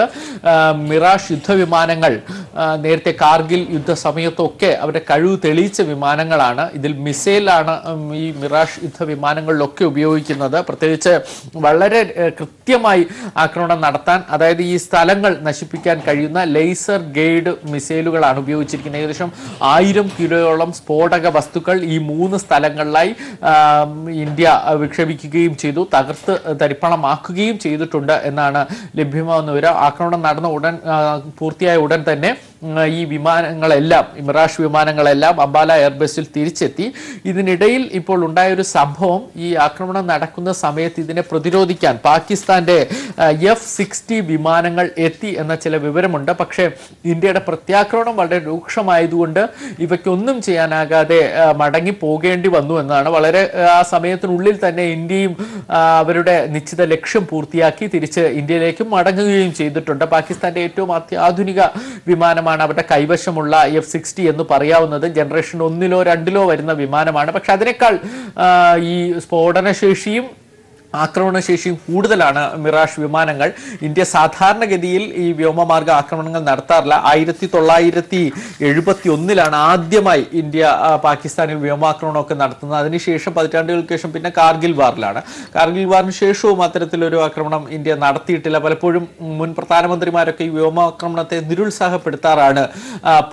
മിറാഷ് യുദ്ധവിമാനങ്ങൾ നേരത്തെ കാർഗിൽ യുദ്ധ സമയത്തൊക്കെ അവരുടെ കഴിവ് തെളിയിച്ച വിമാനങ്ങളാണ്. ഇതിൽ മിസൈലാണ് ഈ മിറാഷ് യുദ്ധവിമാനങ്ങളിലൊക്കെ ഉപയോഗിക്കുന്നത്. പ്രത്യേകിച്ച് വളരെ കൃത്യമായി ആക്രമണം നടത്താൻ, അതായത് ഈ സ്ഥലങ്ങൾ നശിപ്പിക്കാൻ കഴിയുന്ന ലേസർ ഗൈഡ് മിസൈലുകളാണ് ഉപയോഗിച്ചിരിക്കുന്നത്. ഏകദേശം 1000 കിലോയോളം സ്ഫോടക വസ്തുക്കൾ ഈ 3 സ്ഥലങ്ങളിലായി ഇന്ത്യ വിക്ഷേപിക്കുകയും ചെയ്തു, തകർത്ത് തരിപ്പണമാക്കുകയും ചെയ്തിട്ടുണ്ട് എന്നാണ് ലഭ്യമാകുന്ന വിവരം. ആക്രമണം നടന്ന പൂർത്തിയായ ഉടൻ തന്നെ ഈ വിമാനങ്ങളെല്ലാം, മിറാഷ് വിമാനങ്ങളെല്ലാം അംബാല എയർബേസിൽ തിരിച്ചെത്തി. ഇതിനിടയിൽ ഇപ്പോൾ ഉണ്ടായൊരു സംഭവം, ഈ ആക്രമണം നടക്കുന്ന സമയത്ത് ഇതിനെ പ്രതിരോധിക്കാൻ പാകിസ്ഥാന്റെ F-60 വിമാനങ്ങൾ എത്തി എന്ന ചില വിവരമുണ്ട്. പക്ഷേ ഇന്ത്യയുടെ പ്രത്യാക്രമണം വളരെ രൂക്ഷമായതുകൊണ്ട് ഇവയ്ക്കൊന്നും ചെയ്യാനാകാതെ മടങ്ങി പോകേണ്ടി വന്നു എന്നാണ്. വളരെ ആ സമയത്തിനുള്ളിൽ തന്നെ ഇന്ത്യയും അവരുടെ നിശ്ചിത ലക്ഷ്യം പൂർത്തിയാക്കി തിരിച്ച് ഇന്ത്യയിലേക്കും മടങ്ങുകയും ചെയ്തിട്ടുണ്ട്. പാകിസ്ഥാന്റെ ഏറ്റവും അത്യാധുനിക വിമാനമാണ് അവരുടെ കൈവശമുള്ള F-60 എന്ന് പറയാവുന്നത്. ജനറേഷൻ 1-ലോ 2-ലോ വരുന്ന വിമാനമാണ്. പക്ഷെ അതിനേക്കാൾ ഈ സ്ഫോടനശേഷിയും ആക്രമണശേഷിയും കൂടുതലാണ് മിറാഷ് വിമാനങ്ങൾ. ഇന്ത്യ സാധാരണഗതിയിൽ ഈ വ്യോമമാർഗ ആക്രമണങ്ങൾ നടത്താറില്ല. 1971-ലാണ് ആദ്യമായി ഇന്ത്യ പാകിസ്ഥാനിൽ വ്യോമാക്രമണമൊക്കെ നടത്തുന്നത്. അതിനുശേഷം 10 പതിറ്റാണ്ടുകൾക്ക് ശേഷം പിന്നെ കാർഗിൽ വാറിലാണ്. കാർഗിൽ വാറിന് ശേഷവും അത്തരത്തിലൊരു ആക്രമണം ഇന്ത്യ നടത്തിയിട്ടില്ല. പലപ്പോഴും മുൻ പ്രധാനമന്ത്രിമാരൊക്കെ ഈ വ്യോമാക്രമണത്തെ നിരുത്സാഹപ്പെടുത്താറാണ്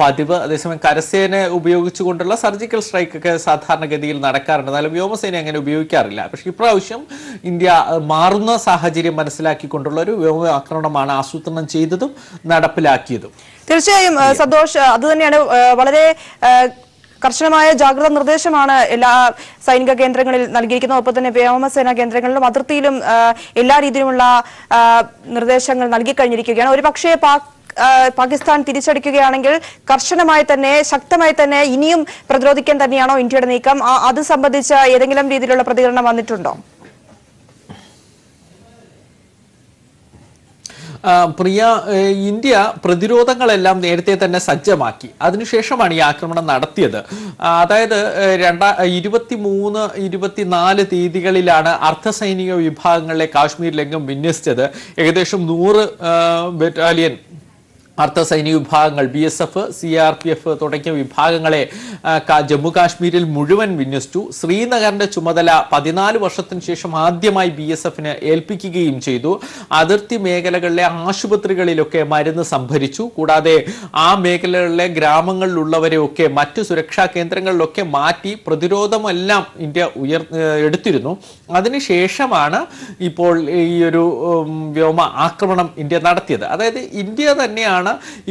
പതിവ്. അതേസമയം കരസേന ഉപയോഗിച്ചുകൊണ്ടുള്ള സർജിക്കൽ സ്ട്രൈക്ക് ഒക്കെ സാധാരണഗതിയിൽ നടക്കാറുണ്ട്. എന്നാലും വ്യോമസേന അങ്ങനെ ഉപയോഗിക്കാറില്ല. പക്ഷേ ഇപ്രാവശ്യം ഇന്ത്യ മാറുന്ന സാഹചര്യം മനസ്സിലാക്കിക്കൊണ്ടുള്ള ഒരു വ്യോമ ആക്രമണമാണ് ആസൂത്രണം ചെയ്തതും നടപ്പിലാക്കിയതും. തീർച്ചയായും സന്തോഷ്, അതുതന്നെയാണ് വളരെ കർശനമായ ജാഗ്രതാ നിർദ്ദേശമാണ് എല്ലാ സൈനിക കേന്ദ്രങ്ങളിൽ നൽകിയിരിക്കുന്നത്. ഒപ്പം തന്നെ വ്യോമസേനാ കേന്ദ്രങ്ങളിലും അതിർത്തിയിലും എല്ലാ രീതിയിലുമുള്ള നിർദ്ദേശങ്ങൾ നൽകിക്കഴിഞ്ഞിരിക്കുകയാണ്. ഒരു പക്ഷേ പാകിസ്ഥാൻ തിരിച്ചടിക്കുകയാണെങ്കിൽ കർശനമായി തന്നെ, ശക്തമായി തന്നെ ഇനിയും പ്രതിരോധിക്കാൻ തന്നെയാണോ ഇന്ത്യയുടെ നീക്കം? അത് സംബന്ധിച്ച ഏതെങ്കിലും രീതിയിലുള്ള പ്രതികരണം വന്നിട്ടുണ്ടോ? പ്രിയ, ഇന്ത്യ പ്രതിരോധങ്ങളെല്ലാം നേരത്തെ തന്നെ സജ്ജമാക്കി. അതിനുശേഷമാണ് ഈ ആക്രമണം നടത്തിയത്. അതായത് 23-24 തീയതികളിലാണ് അർദ്ധസൈനിക വിഭാഗങ്ങളെ കാശ്മീരിലെങ്ങും വിന്യസിച്ചത്. ഏകദേശം 100 ബറ്റാലിയൻ അർദ്ധസൈനിക വിഭാഗങ്ങൾ, BSF, CRPF തുടങ്ങിയ വിഭാഗങ്ങളെ ജമ്മു കാശ്മീരിൽ മുഴുവൻ വിന്യസിച്ചു. ശ്രീനഗറിന്റെ ചുമതല 14 വർഷത്തിന് ശേഷം ആദ്യമായി BSFന് ഏൽപ്പിക്കുകയും ചെയ്തു. അതിർത്തി മേഖലകളിലെ ആശുപത്രികളിലൊക്കെ മരുന്ന് സംഭരിച്ചു. കൂടാതെ ആ മേഖലകളിലെ ഗ്രാമങ്ങളിലുള്ളവരെയൊക്കെ മറ്റു സുരക്ഷാ കേന്ദ്രങ്ങളിലൊക്കെ മാറ്റി പ്രതിരോധമെല്ലാം ഇന്ത്യ എടുത്തിരുന്നു. അതിനുശേഷമാണ് ഇപ്പോൾ ഈ ഒരു വ്യോമ ആക്രമണം ഇന്ത്യ നടത്തിയത്. അതായത് ഇന്ത്യ തന്നെയാണ്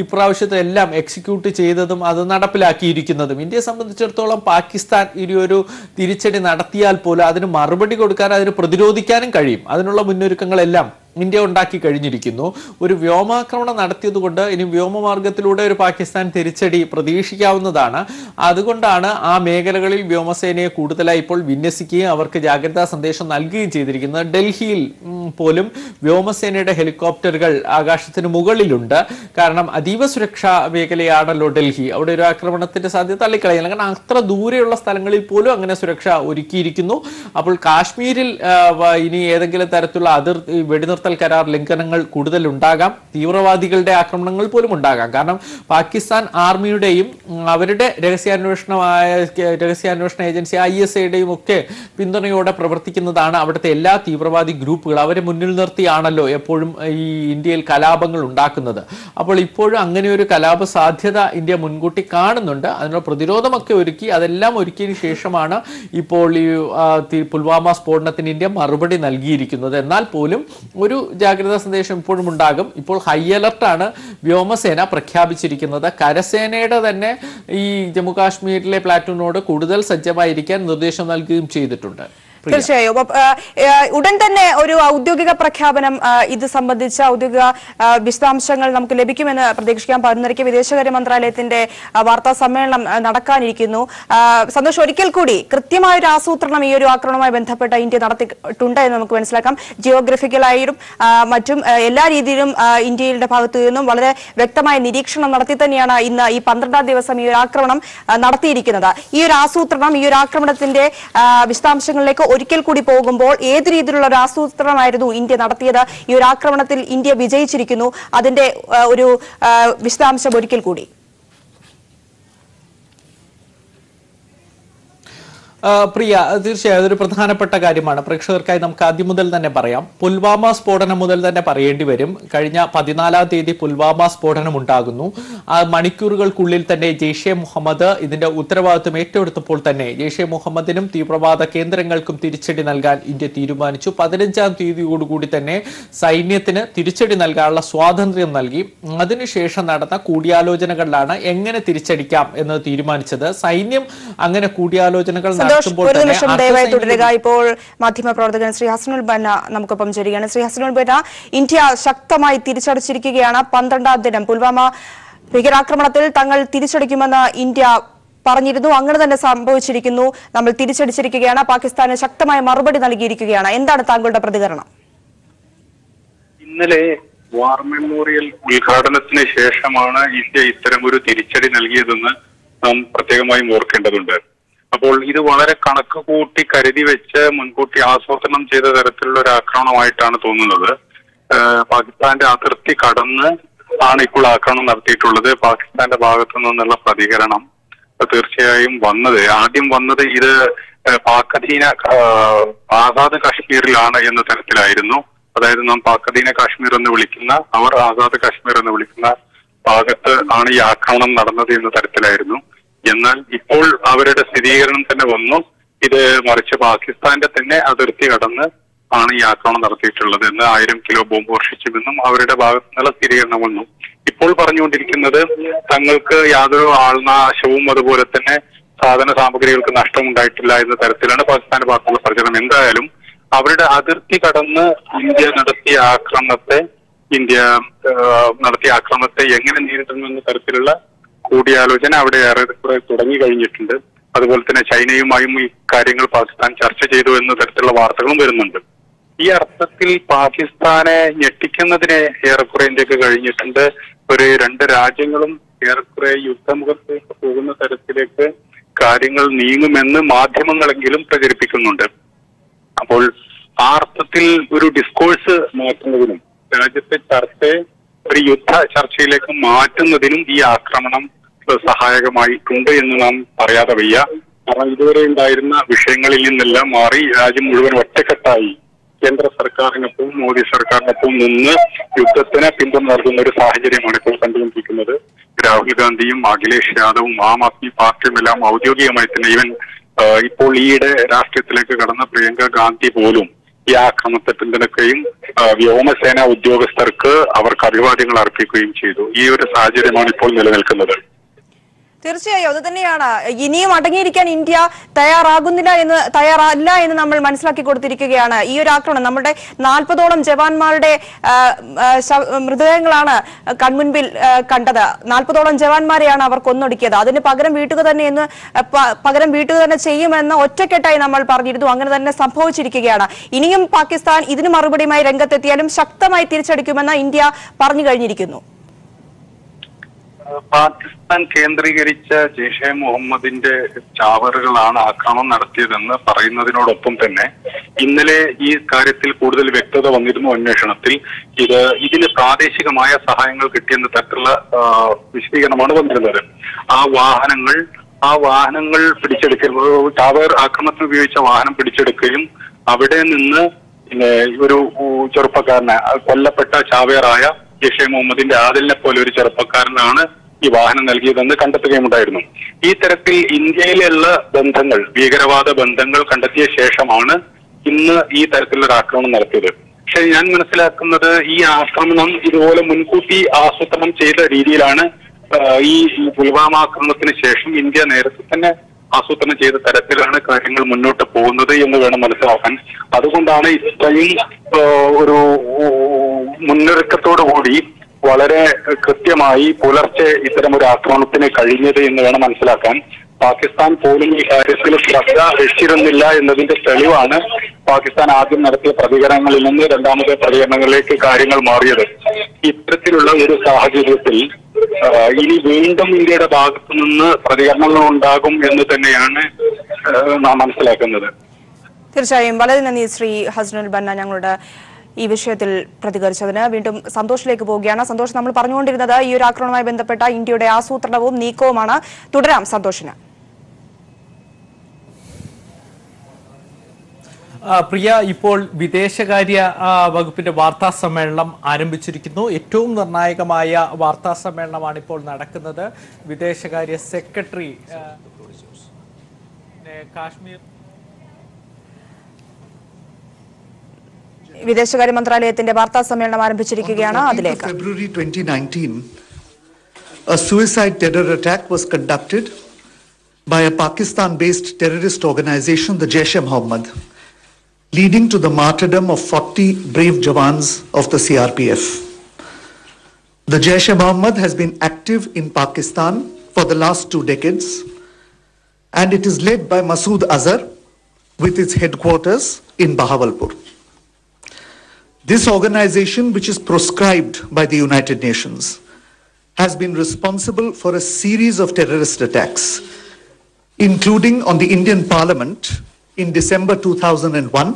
ഇപ്രാവശ്യത്തെ എല്ലാം എക്സിക്യൂട്ട് ചെയ്തതും അത് നടപ്പിലാക്കിയിരിക്കുന്നതും. ഇന്ത്യയെ സംബന്ധിച്ചിടത്തോളം പാകിസ്ഥാൻ ഒരു തിരിച്ചടി നടത്തിയാൽ പോലും അതിന് മറുപടി കൊടുക്കാൻ, അതിന് പ്രതിരോധിക്കാനും കഴിയും. അതിനുള്ള മുന്നൊരുക്കങ്ങളെല്ലാം ഇന്ത്യ ഉണ്ടാക്കി കഴിഞ്ഞിരിക്കുന്നു. ഒരു വ്യോമാക്രമണം നടത്തിയതുകൊണ്ട് ഇനി വ്യോമമാർഗത്തിലൂടെ ഒരു പാകിസ്ഥാൻ തിരിച്ചടി പ്രതീക്ഷിക്കാവുന്നതാണ്. അതുകൊണ്ടാണ് ആ മേഖലകളിൽ വ്യോമസേനയെ കൂടുതലായി ഇപ്പോൾ വിന്യസിക്കുകയും അവർക്ക് ജാഗ്രതാ സന്ദേശം നൽകുകയും ചെയ്തിരിക്കുന്നത്. ഡൽഹിയിൽ പോലും വ്യോമസേനയുടെ ഹെലികോപ്റ്ററുകൾ ആകാശത്തിന് മുകളിലുണ്ട്. കാരണം അതീവ സുരക്ഷാ മേഖലയാണല്ലോ ഡൽഹി. അവിടെ ഒരു ആക്രമണത്തിന്റെ സാധ്യത തള്ളിക്കളയില്ല. കാരണം അത്ര ദൂരെയുള്ള സ്ഥലങ്ങളിൽ പോലും അങ്ങനെ സുരക്ഷ ഒരുക്കിയിരിക്കുന്നു. അപ്പോൾ കാശ്മീരിൽ ഇനി ഏതെങ്കിലും തരത്തിലുള്ള വെടിനിർത്തൽ കരാർ ലംഘനങ്ങൾ കൂടുതൽ ഉണ്ടാകാം. തീവ്രവാദികളുടെ ആക്രമണങ്ങൾ പോലും ഉണ്ടാകാം. കാരണം പാകിസ്ഥാൻ ആർമിയുടെയും അവരുടെ രഹസ്യാന്വേഷണ ഏജൻസി ISIയുടെയും ഒക്കെ പിന്തുണയോടെ പ്രവർത്തിക്കുന്നതാണ് അവിടുത്തെ എല്ലാ തീവ്രവാദി ഗ്രൂപ്പുകൾ. അവർ അവരെ മുന്നിൽ നിർത്തിയാണല്ലോ എപ്പോഴും ഈ ഇന്ത്യയിൽ കലാപങ്ങൾ ഉണ്ടാക്കുന്നത്. അപ്പോൾ ഇപ്പോഴും അങ്ങനെ ഒരു കലാപ സാധ്യത ഇന്ത്യ മുൻകൂട്ടി കാണുന്നുണ്ട്. അതിനുള്ള പ്രതിരോധമൊക്കെ ഒരുക്കി. അതെല്ലാം ഒരുക്കിയതിന് ശേഷമാണ് ഇപ്പോൾ ഈ പുൽവാമ സ്ഫോടനത്തിന് ഇന്ത്യ മറുപടി നൽകിയിരിക്കുന്നത്. എന്നാൽ പോലും ഒരു ജാഗ്രതാ സന്ദേശം ഇപ്പോഴും ഉണ്ടാകും. ഇപ്പോൾ ഹൈ അലർട്ടാണ് വ്യോമസേന പ്രഖ്യാപിച്ചിരിക്കുന്നത്. കരസേനയുടെ തന്നെ ഈ ജമ്മു കാശ്മീരിലെ പ്ലാറ്റൂണോട് കൂടുതൽ സജ്ജമായിരിക്കാൻ നിർദ്ദേശം നൽകുകയും ചെയ്തിട്ടുണ്ട്. തീർച്ചയായും ഉടൻ തന്നെ ഒരു ഔദ്യോഗിക പ്രഖ്യാപനം ഇത് സംബന്ധിച്ച ഔദ്യോഗിക വിശദാംശങ്ങൾ നമുക്ക് ലഭിക്കുമെന്ന് പ്രതീക്ഷിക്കാം. 11:30 വിദേശകാര്യ മന്ത്രാലയത്തിന്റെ വാർത്താ സമ്മേളനം നടക്കാനിരിക്കുന്നു. സന്തോഷ്, ഒരിക്കൽ കൂടി കൃത്യമായൊരു ആസൂത്രണം ഈ ഒരു ആക്രമണവുമായി ബന്ധപ്പെട്ട ഇന്ത്യ നടത്തിയിട്ടുണ്ട് എന്ന് നമുക്ക് മനസ്സിലാക്കാം. ജിയോഗ്രഫിക്കലായും മറ്റും എല്ലാ രീതിയിലും ഇന്ത്യയുടെ ഭാഗത്തു നിന്നും വളരെ വ്യക്തമായ നിരീക്ഷണം നടത്തി തന്നെയാണ് ഇന്ന് ഈ 12ാം ദിവസം ഈ ഒരു ആക്രമണം നടത്തിയിരിക്കുന്നത്. ഈ ഒരു ആസൂത്രണം, ഈ ഒരു ആക്രമണത്തിന്റെ വിശദാംശങ്ങളിലേക്ക് ഒരിക്കൽ കൂടി പോകുമ്പോൾ ഏത് രീതിയിലുള്ള ഒരു ആസൂത്രണമായിരുന്നു ഇന്ത്യ നടത്തിയത്? ഈ ഒരു ആക്രമണത്തിൽ ഇന്ത്യ വിജയിച്ചിരിക്കുന്നു. അതിന്റെ ഒരു വിശദാംശം ഒരിക്കൽ കൂടി. പ്രിയ, തീർച്ചയായും അതൊരു പ്രധാനപ്പെട്ട കാര്യമാണ്. പ്രേക്ഷകർക്കായി നമുക്ക് ആദ്യം മുതൽ തന്നെ പറയാം. പുൽവാമ സ്ഫോടനം മുതൽ തന്നെ പറയേണ്ടി വരും. കഴിഞ്ഞ 14-ാം തീയതി പുൽവാമ സ്ഫോടനം ഉണ്ടാകുന്നു. ആ മണിക്കൂറുകൾക്കുള്ളിൽ തന്നെ ജെയ്ഷെ മുഹമ്മദ് ഇതിന്റെ ഉത്തരവാദിത്വം ഏറ്റെടുത്തപ്പോൾ തന്നെ ജെയ്ഷെ മുഹമ്മദിനും തീവ്രവാദ കേന്ദ്രങ്ങൾക്കും തിരിച്ചടി നൽകാൻ ഇന്ത്യ തീരുമാനിച്ചു. 15-ാം തീയതിയോടുകൂടി തന്നെ സൈന്യത്തിന് തിരിച്ചടി നൽകാനുള്ള സ്വാതന്ത്ര്യം നൽകി. അതിനുശേഷം നടന്ന കൂടിയാലോചനകളിലാണ് എങ്ങനെ തിരിച്ചടിക്കാം എന്ന് തീരുമാനിച്ചത്. സൈന്യം അങ്ങനെ കൂടിയാലോചനകൾ ഒരു നിമിഷം ദയവായി തുടരുക. ഇപ്പോൾ മാധ്യമപ്രവർത്തകൻ ശ്രീ ഹസനുൽ ബന്ന നമുക്കൊപ്പം ചേരുകയാണ്. ശ്രീ ഹസനുൽ ബന്ന, ഇന്ത്യ ശക്തമായി തിരിച്ചടിച്ചിരിക്കുകയാണ്. 12ാം ദിനം പുൽവാമ ഭീകരാക്രമണത്തിൽ തങ്ങൾ തിരിച്ചടിക്കുമെന്ന് ഇന്ത്യ പറഞ്ഞിരുന്നു. അങ്ങനെ തന്നെ സംഭവിച്ചിരിക്കുന്നു. നമ്മൾ തിരിച്ചടിച്ചിരിക്കുകയാണ്. പാകിസ്ഥാന് ശക്തമായ മറുപടി നൽകിയിരിക്കുകയാണ്. എന്താണ് താങ്കളുടെ പ്രതികരണം? ഇന്നലെ വാർ മെമ്മോറിയൽ ഉദ്ഘാടനത്തിന് ശേഷമാണ് ഇന്ത്യ ഇത്തരമൊരു തിരിച്ചടി നൽകിയതെന്ന് നാം പ്രത്യേകമായും ഓർക്കേണ്ടതുണ്ട്. അപ്പോൾ ഇത് വളരെ കണക്ക് കൂട്ടി കരുതി വെച്ച് മുൻകൂട്ടി ആസൂത്രണം ചെയ്ത തരത്തിലുള്ള ഒരു ആക്രമണമായിട്ടാണ് തോന്നുന്നത്. പാകിസ്ഥാന്റെ അതിർത്തി കടന്ന് ആണ് ഇപ്പോൾ ആക്രമണം നടത്തിയിട്ടുള്ളത്. പാകിസ്ഥാന്റെ ഭാഗത്തു നിന്നുള്ള പ്രതികരണം തീർച്ചയായും ആദ്യം വന്നത് ഇത് പാക്-അധീന ആസാദ് കാശ്മീരിലാണ് എന്ന തരത്തിലായിരുന്നു. അതായത് നാം പാക്-അധീന കാശ്മീർ എന്ന് വിളിക്കുന്ന, അവർ ആസാദ് കാശ്മീർ എന്ന് വിളിക്കുന്ന ഭാഗത്ത് ആണ് ഈ ആക്രമണം നടന്നത് എന്ന തരത്തിലായിരുന്നു. എന്നാൽ ഇപ്പോൾ അവരുടെ സ്ഥിരീകരണം തന്നെ വന്നു, ഇത് മറിച്ച് പാകിസ്ഥാന്റെ തന്നെ അതിർത്തി കടന്ന് ആണ് ഈ ആക്രമണം നടത്തിയിട്ടുള്ളത് എന്ന്, 1000 കിലോ ബോംബ് വർഷിച്ചുവെന്നും അവരുടെ ഭാഗത്തു നിന്നുള്ള സ്ഥിരീകരണം വന്നു. ഇപ്പോൾ പറഞ്ഞുകൊണ്ടിരിക്കുന്നത് തങ്ങൾക്ക് യാതൊരു ആൾനാശവും അതുപോലെ തന്നെ സാധന സാമഗ്രികൾക്ക് നഷ്ടമുണ്ടായിട്ടില്ല എന്ന തരത്തിലാണ് പാകിസ്ഥാന്റെ ഭാഗത്തുള്ള പ്രചരണം. എന്തായാലും അവരുടെ അതിർത്തി കടന്ന് ഇന്ത്യ നടത്തിയ ആക്രമണത്തെ എങ്ങനെ നേരിടുന്നു എന്ന തരത്തിലുള്ള കൂടിയാലോചന അവിടെ ഏറെക്കുറെ തുടങ്ങി കഴിഞ്ഞിട്ടുണ്ട്. അതുപോലെ തന്നെ ചൈനയുമായും ഈ കാര്യങ്ങൾ പാകിസ്ഥാൻ ചർച്ച ചെയ്തു എന്ന തരത്തിലുള്ള വാർത്തകളും വരുന്നുണ്ട്. ഈ അർത്ഥത്തിൽ പാകിസ്ഥാനെ ഞെട്ടിക്കുന്നതിന് ഏറെക്കുറെ ഇന്ത്യക്ക് കഴിഞ്ഞിട്ടുണ്ട്. ഒരു 2 രാജ്യങ്ങളും ഏറെക്കുറെ യുദ്ധമുഖത്തേക്ക് പോകുന്ന തരത്തിലേക്ക് കാര്യങ്ങൾ നീങ്ങുമെന്ന് മാധ്യമങ്ങളെങ്കിലും പ്രചരിപ്പിക്കുന്നുണ്ട്. അപ്പോൾ ആ അർത്ഥത്തിൽ ഒരു ഡിസ്കോഴ്സ് മാറ്റുന്നതിനും രാജ്യത്തെ ചർച്ചയെ ഒരു യുദ്ധ ചർച്ചയിലേക്ക് മാറ്റുന്നതിനും ഈ ആക്രമണം സഹായകമായിട്ടുണ്ട് എന്ന് നാം പറയാതെ വയ്യ. കാരണം ഇതുവരെ ഉണ്ടായിരുന്ന വിഷയങ്ങളിൽ നിന്നെല്ലാം മാറി രാജ്യം മുഴുവൻ ഒറ്റക്കെട്ടായി കേന്ദ്ര സർക്കാരിനൊപ്പം മോദി സർക്കാരിനൊപ്പം നിന്ന് യുദ്ധത്തിന് പിന്തുണ നൽകുന്ന ഒരു സാഹചര്യമാണ് ഇപ്പോൾ കണ്ടുകൊണ്ടിരിക്കുന്നത്. രാഹുൽ ഗാന്ധിയും അഖിലേഷ് യാദവും ആം ആദ്മി പാർട്ടിയും എല്ലാം ഔദ്യോഗികമായി തന്നെ, ഈവൻ ഇപ്പോൾ ഈയിടെ രാഷ്ട്രീയത്തിലേക്ക് കടന്ന പ്രിയങ്ക ഗാന്ധി പോലും ഈ ആക്രമണത്തെ പിന്തുണയ്ക്കുകയും വ്യോമസേന ഉദ്യോഗസ്ഥർക്ക് അവർക്ക് അഭിവാദ്യങ്ങൾ അർപ്പിക്കുകയും ചെയ്തു. ഈ ഒരു സാഹചര്യമാണ് ഇപ്പോൾ നിലനിൽക്കുന്നത്. തീർച്ചയായും അത് തന്നെയാണ്. ഇനിയും അടങ്ങിയിരിക്കാൻ ഇന്ത്യ തയ്യാറല്ല എന്ന് നമ്മൾ മനസ്സിലാക്കി കൊടുത്തിരിക്കുകയാണ്. ഈ ഒരു ആക്രമണം നമ്മുടെ 40ഓളം ജവാന്മാരുടെ മൃതദേഹങ്ങളാണ് കൺമുൻപിൽ കണ്ടത്. 40ഓളം ജവാന്മാരെയാണ് അവർ കൊന്നൊടുക്കിയത്. അതിന് പകരം വീട്ടുക തന്നെ ചെയ്യുമെന്ന് ഒറ്റക്കെട്ടായി നമ്മൾ പറഞ്ഞിരുന്നു. അങ്ങനെ തന്നെ സംഭവിച്ചിരിക്കുകയാണ്. ഇനിയും പാകിസ്ഥാൻ ഇതിന് മറുപടിയുമായി രംഗത്തെത്തിയാലും ശക്തമായി തിരിച്ചടിക്കുമെന്ന് ഇന്ത്യ പറഞ്ഞു കഴിഞ്ഞിരിക്കുന്നു. പാകിസ്ഥാൻ കേന്ദ്രീകരിച്ച ജെയ്ഷെ മുഹമ്മദിന്റെ ചാവറുകളാണ് ആക്രമണം നടത്തിയതെന്ന് പറയുന്നതിനോടൊപ്പം തന്നെ ഇന്നലെ ഈ കാര്യത്തിൽ കൂടുതൽ വ്യക്തത വന്നിരുന്നു അന്വേഷണത്തിൽ. ഇതിന് പ്രാദേശികമായ സഹായങ്ങൾ കിട്ടിയെന്ന തരത്തിലുള്ള വിശദീകരണമാണ് വന്നിരുന്നത്. ആ വാഹനങ്ങൾ പിടിച്ചെടുക്കുകയും, ടവർ ആക്രമണത്തിന് ഉപയോഗിച്ച വാഹനം പിടിച്ചെടുക്കുകയും അവിടെ നിന്ന് പിന്നെ ഒരു ചെറുപ്പക്കാരനെ കൊല്ലപ്പെട്ട ചാവേറായ ജെയ്ഷെ മുഹമ്മദിന്റെ ആദിലിനെ പോലെ ഒരു ചെറുപ്പക്കാരനാണ് ഈ വാഹനം നൽകിയതെന്ന് കണ്ടെത്തുകയുണ്ടായിരുന്നു. ഈ തരത്തിൽ ഇന്ത്യയിലുള്ള ബന്ധങ്ങൾ, ഭീകരവാദ ബന്ധങ്ങൾ കണ്ടെത്തിയ ശേഷമാണ് ഇന്ന് ഈ തരത്തിലൊരു ആക്രമണം നടത്തിയത്. പക്ഷെ ഞാൻ മനസ്സിലാക്കുന്നത് ഈ ആക്രമണം ഇതുപോലെ മുൻകൂട്ടി ആസൂത്രണം ചെയ്ത രീതിയിലാണ്. ഈ പുൽവാമ ആക്രമണത്തിന് ശേഷം ഇന്ത്യ നേരത്തെ തന്നെ ആസൂത്രണം ചെയ്ത തരത്തിലാണ് കാര്യങ്ങൾ മുന്നോട്ട് പോകുന്നത് എന്ന് വേണം മനസ്സിലാക്കാൻ. അതുകൊണ്ടാണ് ഇത്രയും ഒരു മുന്നൊരുക്കത്തോടു കൂടി വളരെ കൃത്യമായി പുലർച്ചെ ഇത്തരമൊരു ആക്രമണത്തിന് കഴിഞ്ഞത് എന്ന് വേണം മനസ്സിലാക്കാൻ. പാകിസ്ഥാൻ പോലും ഈ കാര്യത്തിൽ ശ്രദ്ധ വെച്ചിരുന്നില്ല എന്നതിന്റെ തെളിവാണ് പാകിസ്ഥാൻ ആദ്യം നടത്തിയ പ്രതികരണങ്ങളിൽ നിന്ന് രണ്ടാമത്തെ പ്രതികരണങ്ങളിലേക്ക് കാര്യങ്ങൾ മാറിയത്. ഇത്തരത്തിലുള്ള ഒരു സാഹചര്യത്തിൽ ഇനി വീണ്ടും ഇന്ത്യയുടെ ഭാഗത്തു നിന്ന് പ്രതികരണങ്ങൾ ഉണ്ടാകും എന്ന് തന്നെയാണ് നാം മനസ്സിലാക്കുന്നത്. തീർച്ചയായും വളരെ നന്ദി ശ്രീ ഹസ്നുൽ ബന്ന ഞങ്ങളുടെ ഈ വിഷയത്തിൽ പ്രതികരിച്ചതിന്. വീണ്ടും സന്തോഷിലേക്ക് പോവുകയാണ്. സന്തോഷ്, നമ്മൾ പറഞ്ഞുകൊണ്ടിരുന്നത് ഈ ഒരു ആക്രമണവുമായി ബന്ധപ്പെട്ട ഇന്ത്യയുടെ ആസൂത്രണവും നീക്കവുമാണ്. തുടരാം സന്തോഷിന്. പ്രിയ, ഇപ്പോൾ വിദേശകാര്യ വകുപ്പിന്റെ വാർത്താ സമ്മേളനം ആരംഭിച്ചിരിക്കുന്നു. ഏറ്റവും നിർണായകമായ വാർത്താ സമ്മേളനമാണ് ഇപ്പോൾ നടക്കുന്നത്. വിദേശകാര്യ സെക്രട്ടറി കാശ്മീർ വിദേശകാര്യ മന്ത്രാലയത്തിന്റെ വാർത്താ സമ്മേളനം ആരംഭിച്ചിരിക്കുകയാണ്. അതിലേക്ക്. February 2019, a suicide terror attack was conducted by a Pakistan-based terrorist organization, the Jaish-e-Mohammed, leading to the martyrdom of 40 brave jawans of the CRPF. The Jaish-e-Mohammed has been active in Pakistan for the last 2 decades, and it is led by Masood Azhar with its headquarters in Bahawalpur. This organization, which is proscribed by the United Nations, has been responsible for a series of terrorist attacks, including on the Indian Parliament in December 2001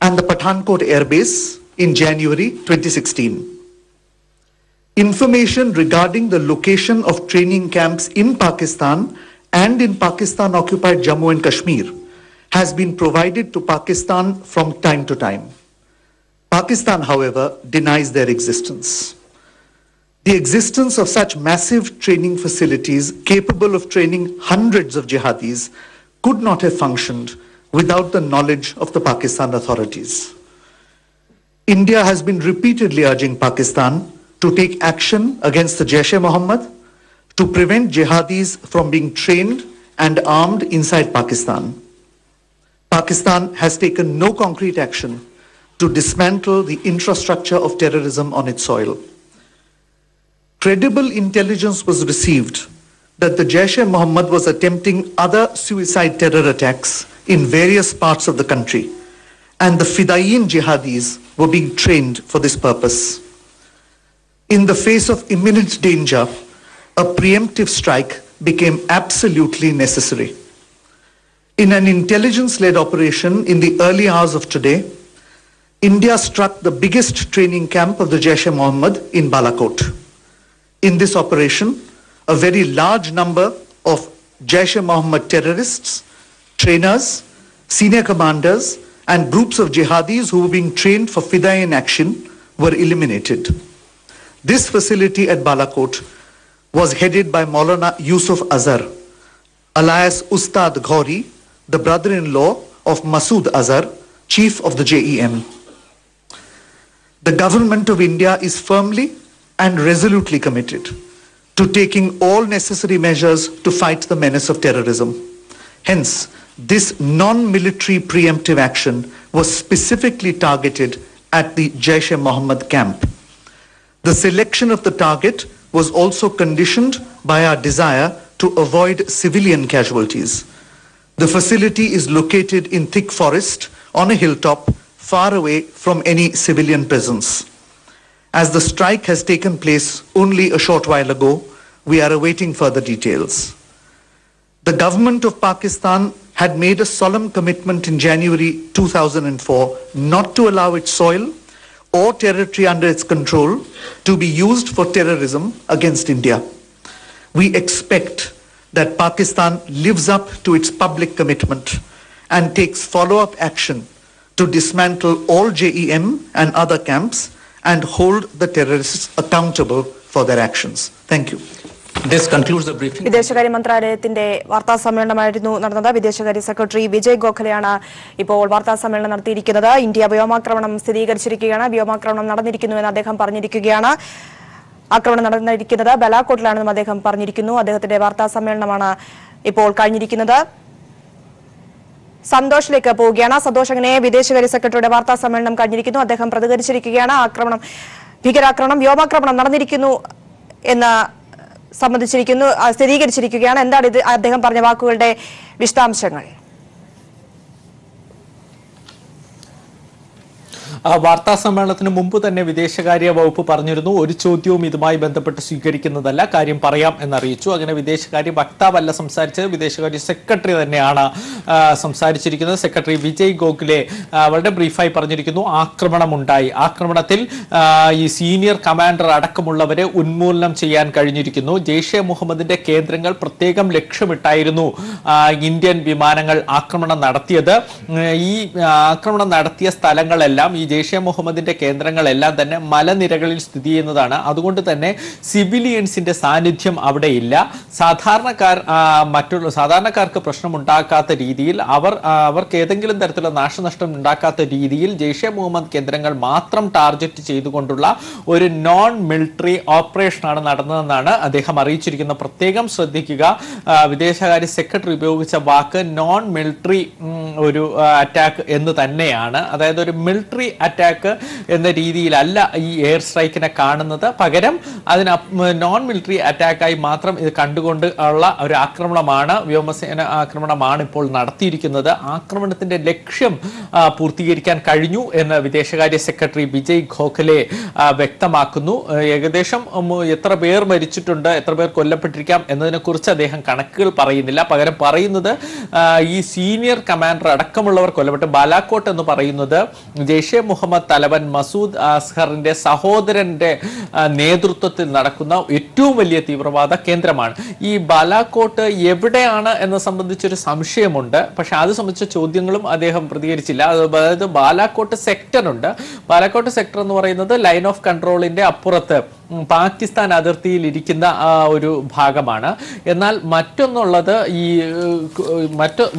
and the Pathankot Air Base in January 2016. Information regarding the location of training camps in Pakistan and in Pakistan-occupied Jammu and Kashmir has been provided to Pakistan from time to time. Pakistan, however, denies their existence. The existence of such massive training facilities capable of training hundreds of jihadis could not have functioned without the knowledge of the Pakistan authorities. India has been repeatedly urging Pakistan to take action against the Jaish-e-Mohammed to prevent jihadis from being trained and armed inside Pakistan. Pakistan has taken no concrete action to dismantle the infrastructure of terrorism on its soil. Credible intelligence was received that the Jaish-e-Mohammed was attempting other suicide terror attacks in various parts of the country, and the Fidaiyin jihadis were being trained for this purpose. In the face of imminent danger, a preemptive strike became absolutely necessary. In an intelligence-led operation in the early hours of today, India struck the biggest training camp of the Jaish-e-Mohammed in Balakot. In this operation, a very large number of Jaish-e-Mohammed terrorists, trainers, senior commanders, and groups of jihadis who were being trained for Fidaiyin action were eliminated. This facility at Balakot was headed by Maulana Yusuf Azhar, alias Ustad Ghori, the brother-in-law of Masood Azhar, chief of the JEM. The government of India is firmly and resolutely committed to taking all necessary measures to fight the menace of terrorism. Hence, this non-military preemptive action was specifically targeted at the Jaish-e-Mohammed camp. The selection of the target was also conditioned by our desire to avoid civilian casualties. The facility is located in thick forest on a hilltop far away from any civilian presence. As the strike has taken place only a short while ago, we are awaiting further details. The government of Pakistan had made a solemn commitment in January 2004 not to allow its soil or territory under its control to be used for terrorism against India. We expect that Pakistan lives up to its public commitment and takes follow-up action to dismantle all JEM and other camps and hold the terrorists accountable for their actions. Thank you. This concludes the briefing. വിദേശകാര്യ മന്ത്രാലയത്തിന്റെ വാർത്താ സമ്മേളനമായിരുന്നു നടന്നത്. വിദേശകാര്യ secretary Vijay ഗോഖലെയാണ് ഇപ്പോൾ വാർത്താ സമ്മേളനം നടത്തിയിരിക്കുന്നത്. India വ്യോമാക്രമണം സ്ഥിരീകരിച്ചിരിക്കുകയാണ്. വ്യോമാക്രമണം നടന്നിരിക്കുന്നുവെന്ന് അദ്ദേഹം പറഞ്ഞിരിക്കുകയാണ്. ആക്രമണം നടന്നിരിക്കുന്നത് ബലാക്കോട്ടിലാണെന്നും അദ്ദേഹം പറഞ്ഞിരിക്കുന്നു. അദ്ദേഹത്തിന്റെ വാർത്താ സമ്മേളനമാണ് ഇപ്പോൾ കഴിഞ്ഞിരിക്കുന്നത്. സന്തോഷിലേക്ക് പോവുകയാണ്. സന്തോഷ്, അങ്ങനെ വിദേശകാര്യ സെക്രട്ടറിയുടെ വാർത്താ സമ്മേളനം കഴിഞ്ഞിരിക്കുന്നു. അദ്ദേഹം പ്രതികരിച്ചിരിക്കുകയാണ്. ഭീകരാക്രമണം വ്യോമാക്രമണം നടന്നിരിക്കുന്നു എന്ന് സ്ഥിരീകരിച്ചിരിക്കുകയാണ്. എന്താണ് ഇത് അദ്ദേഹം പറഞ്ഞ വാക്കുകളുടെ വിശദാംശങ്ങൾ? വാർത്താ സമ്മേളനത്തിന് മുമ്പ് തന്നെ വിദേശകാര്യ വകുപ്പ് പറഞ്ഞിരുന്നു ഒരു ചോദ്യവും ഇതുമായി ബന്ധപ്പെട്ട് സ്വീകരിക്കുന്നതല്ല, കാര്യം പറയാം എന്നറിയിച്ചു. അങ്ങനെ വിദേശകാര്യ വക്താവല്ല സംസാരിച്ചത്, വിദേശകാര്യ സെക്രട്ടറി തന്നെയാണ് സംസാരിച്ചിരിക്കുന്നത്. സെക്രട്ടറി വിജയ് ഗോഖലെ വളരെ ബ്രീഫായി പറഞ്ഞിരിക്കുന്നു ആക്രമണമുണ്ടായി, ആക്രമണത്തിൽ ഈ സീനിയർ കമാൻഡർ അടക്കമുള്ളവരെ ഉന്മൂലനം ചെയ്യാൻ കഴിഞ്ഞിരിക്കുന്നു. ജെയ്ഷെ മുഹമ്മദിന്റെ കേന്ദ്രങ്ങൾ പ്രത്യേകം ലക്ഷ്യമിട്ടായിരുന്നു ഇന്ത്യൻ വിമാനങ്ങൾ ആക്രമണം നടത്തിയത്. ഈ ആക്രമണം നടത്തിയ സ്ഥലങ്ങളെല്ലാം ഈ ജെയ്ഷെ മുഹമ്മദിന്റെ കേന്ദ്രങ്ങളെല്ലാം തന്നെ മലനിരകളിൽ സ്ഥിതി ചെയ്യുന്നതാണ്. അതുകൊണ്ട് തന്നെ സിവിലിയൻസിന്റെ സാന്നിധ്യം അവിടെ ഇല്ല. സാധാരണക്കാർക്ക് പ്രശ്നമുണ്ടാക്കാത്ത രീതിയിൽ അവർക്ക് ഏതെങ്കിലും തരത്തിലുള്ള നാശനഷ്ടം ഉണ്ടാക്കാത്ത രീതിയിൽ ജെയ്ഷെ മുഹമ്മദ് കേന്ദ്രങ്ങൾ മാത്രം ടാർഗറ്റ് ചെയ്തുകൊണ്ടുള്ള ഒരു നോൺ മിലിറ്ററി ഓപ്പറേഷനാണ് നടന്നതെന്നാണ് അദ്ദേഹം അറിയിച്ചിരിക്കുന്നത്. പ്രത്യേകം ശ്രദ്ധിക്കുക, വിദേശകാര്യ സെക്രട്ടറി ഉപയോഗിച്ച വാക്ക് നോൺ മിലിറ്ററി ഒരു അറ്റാക്ക് എന്ന് തന്നെയാണ്. അതായത് ഒരു മിലിറ്ററി അറ്റാക്ക് എന്ന രീതിയിലല്ല ഈ എയർ സ്ട്രൈക്കിനെ കാണുന്നത്, പകരം അതിന് നോൺ മിലിറ്ററി അറ്റാക്കായി മാത്രം ഇത് കണ്ടുകൊണ്ട് ഉള്ള ഒരു ആക്രമണമാണ്, വ്യോമസേന ആക്രമണമാണ് ഇപ്പോൾ നടത്തിയിരിക്കുന്നത്. ആക്രമണത്തിന്റെ ലക്ഷ്യം പൂർത്തീകരിക്കാൻ കഴിഞ്ഞു എന്ന് വിദേശകാര്യ സെക്രട്ടറി വിജയ് ഗോഖലെ വ്യക്തമാക്കുന്നു. ഏകദേശം എത്ര പേർ മരിച്ചിട്ടുണ്ട്, എത്ര പേർ കൊല്ലപ്പെട്ടിരിക്കാം എന്നതിനെ കുറിച്ച് അദ്ദേഹം കണക്കുകൾ പറയുന്നില്ല. പകരം പറയുന്നത് ഈ സീനിയർ കമാൻഡർ അടക്കമുള്ളവർ കൊല്ലപ്പെട്ടു. ബാലാക്കോട്ട് എന്ന് പറയുന്നത് ജെയ്ഷെ മുഹമ്മദ് തലവൻ മസൂദ് അസ്ഹറിന്റെ സഹോദരന്റെ നേതൃത്വത്തിൽ നടക്കുന്ന ഏറ്റവും വലിയ തീവ്രവാദ കേന്ദ്രമാണ്. ഈ ബാലാക്കോട്ട് എവിടെയാണ് എന്ന സംബന്ധിച്ചൊരു സംശയമുണ്ട്. പക്ഷെ അത് സംബന്ധിച്ച ചോദ്യങ്ങളും അദ്ദേഹം പ്രതികരിച്ചില്ല. അതായത് ബാലാക്കോട്ട് സെക്ടർ ഉണ്ട്. ബാലാക്കോട്ട് സെക്ടർ എന്ന് പറയുന്നത് ലൈൻ ഓഫ് കൺട്രോളിന്റെ അപ്പുറത്ത് പാകിസ്ഥാൻ അതിർത്തിയിൽ ഇരിക്കുന്ന ഒരു ഭാഗമാണ്. എന്നാൽ മറ്റൊന്നുള്ളത് ഈ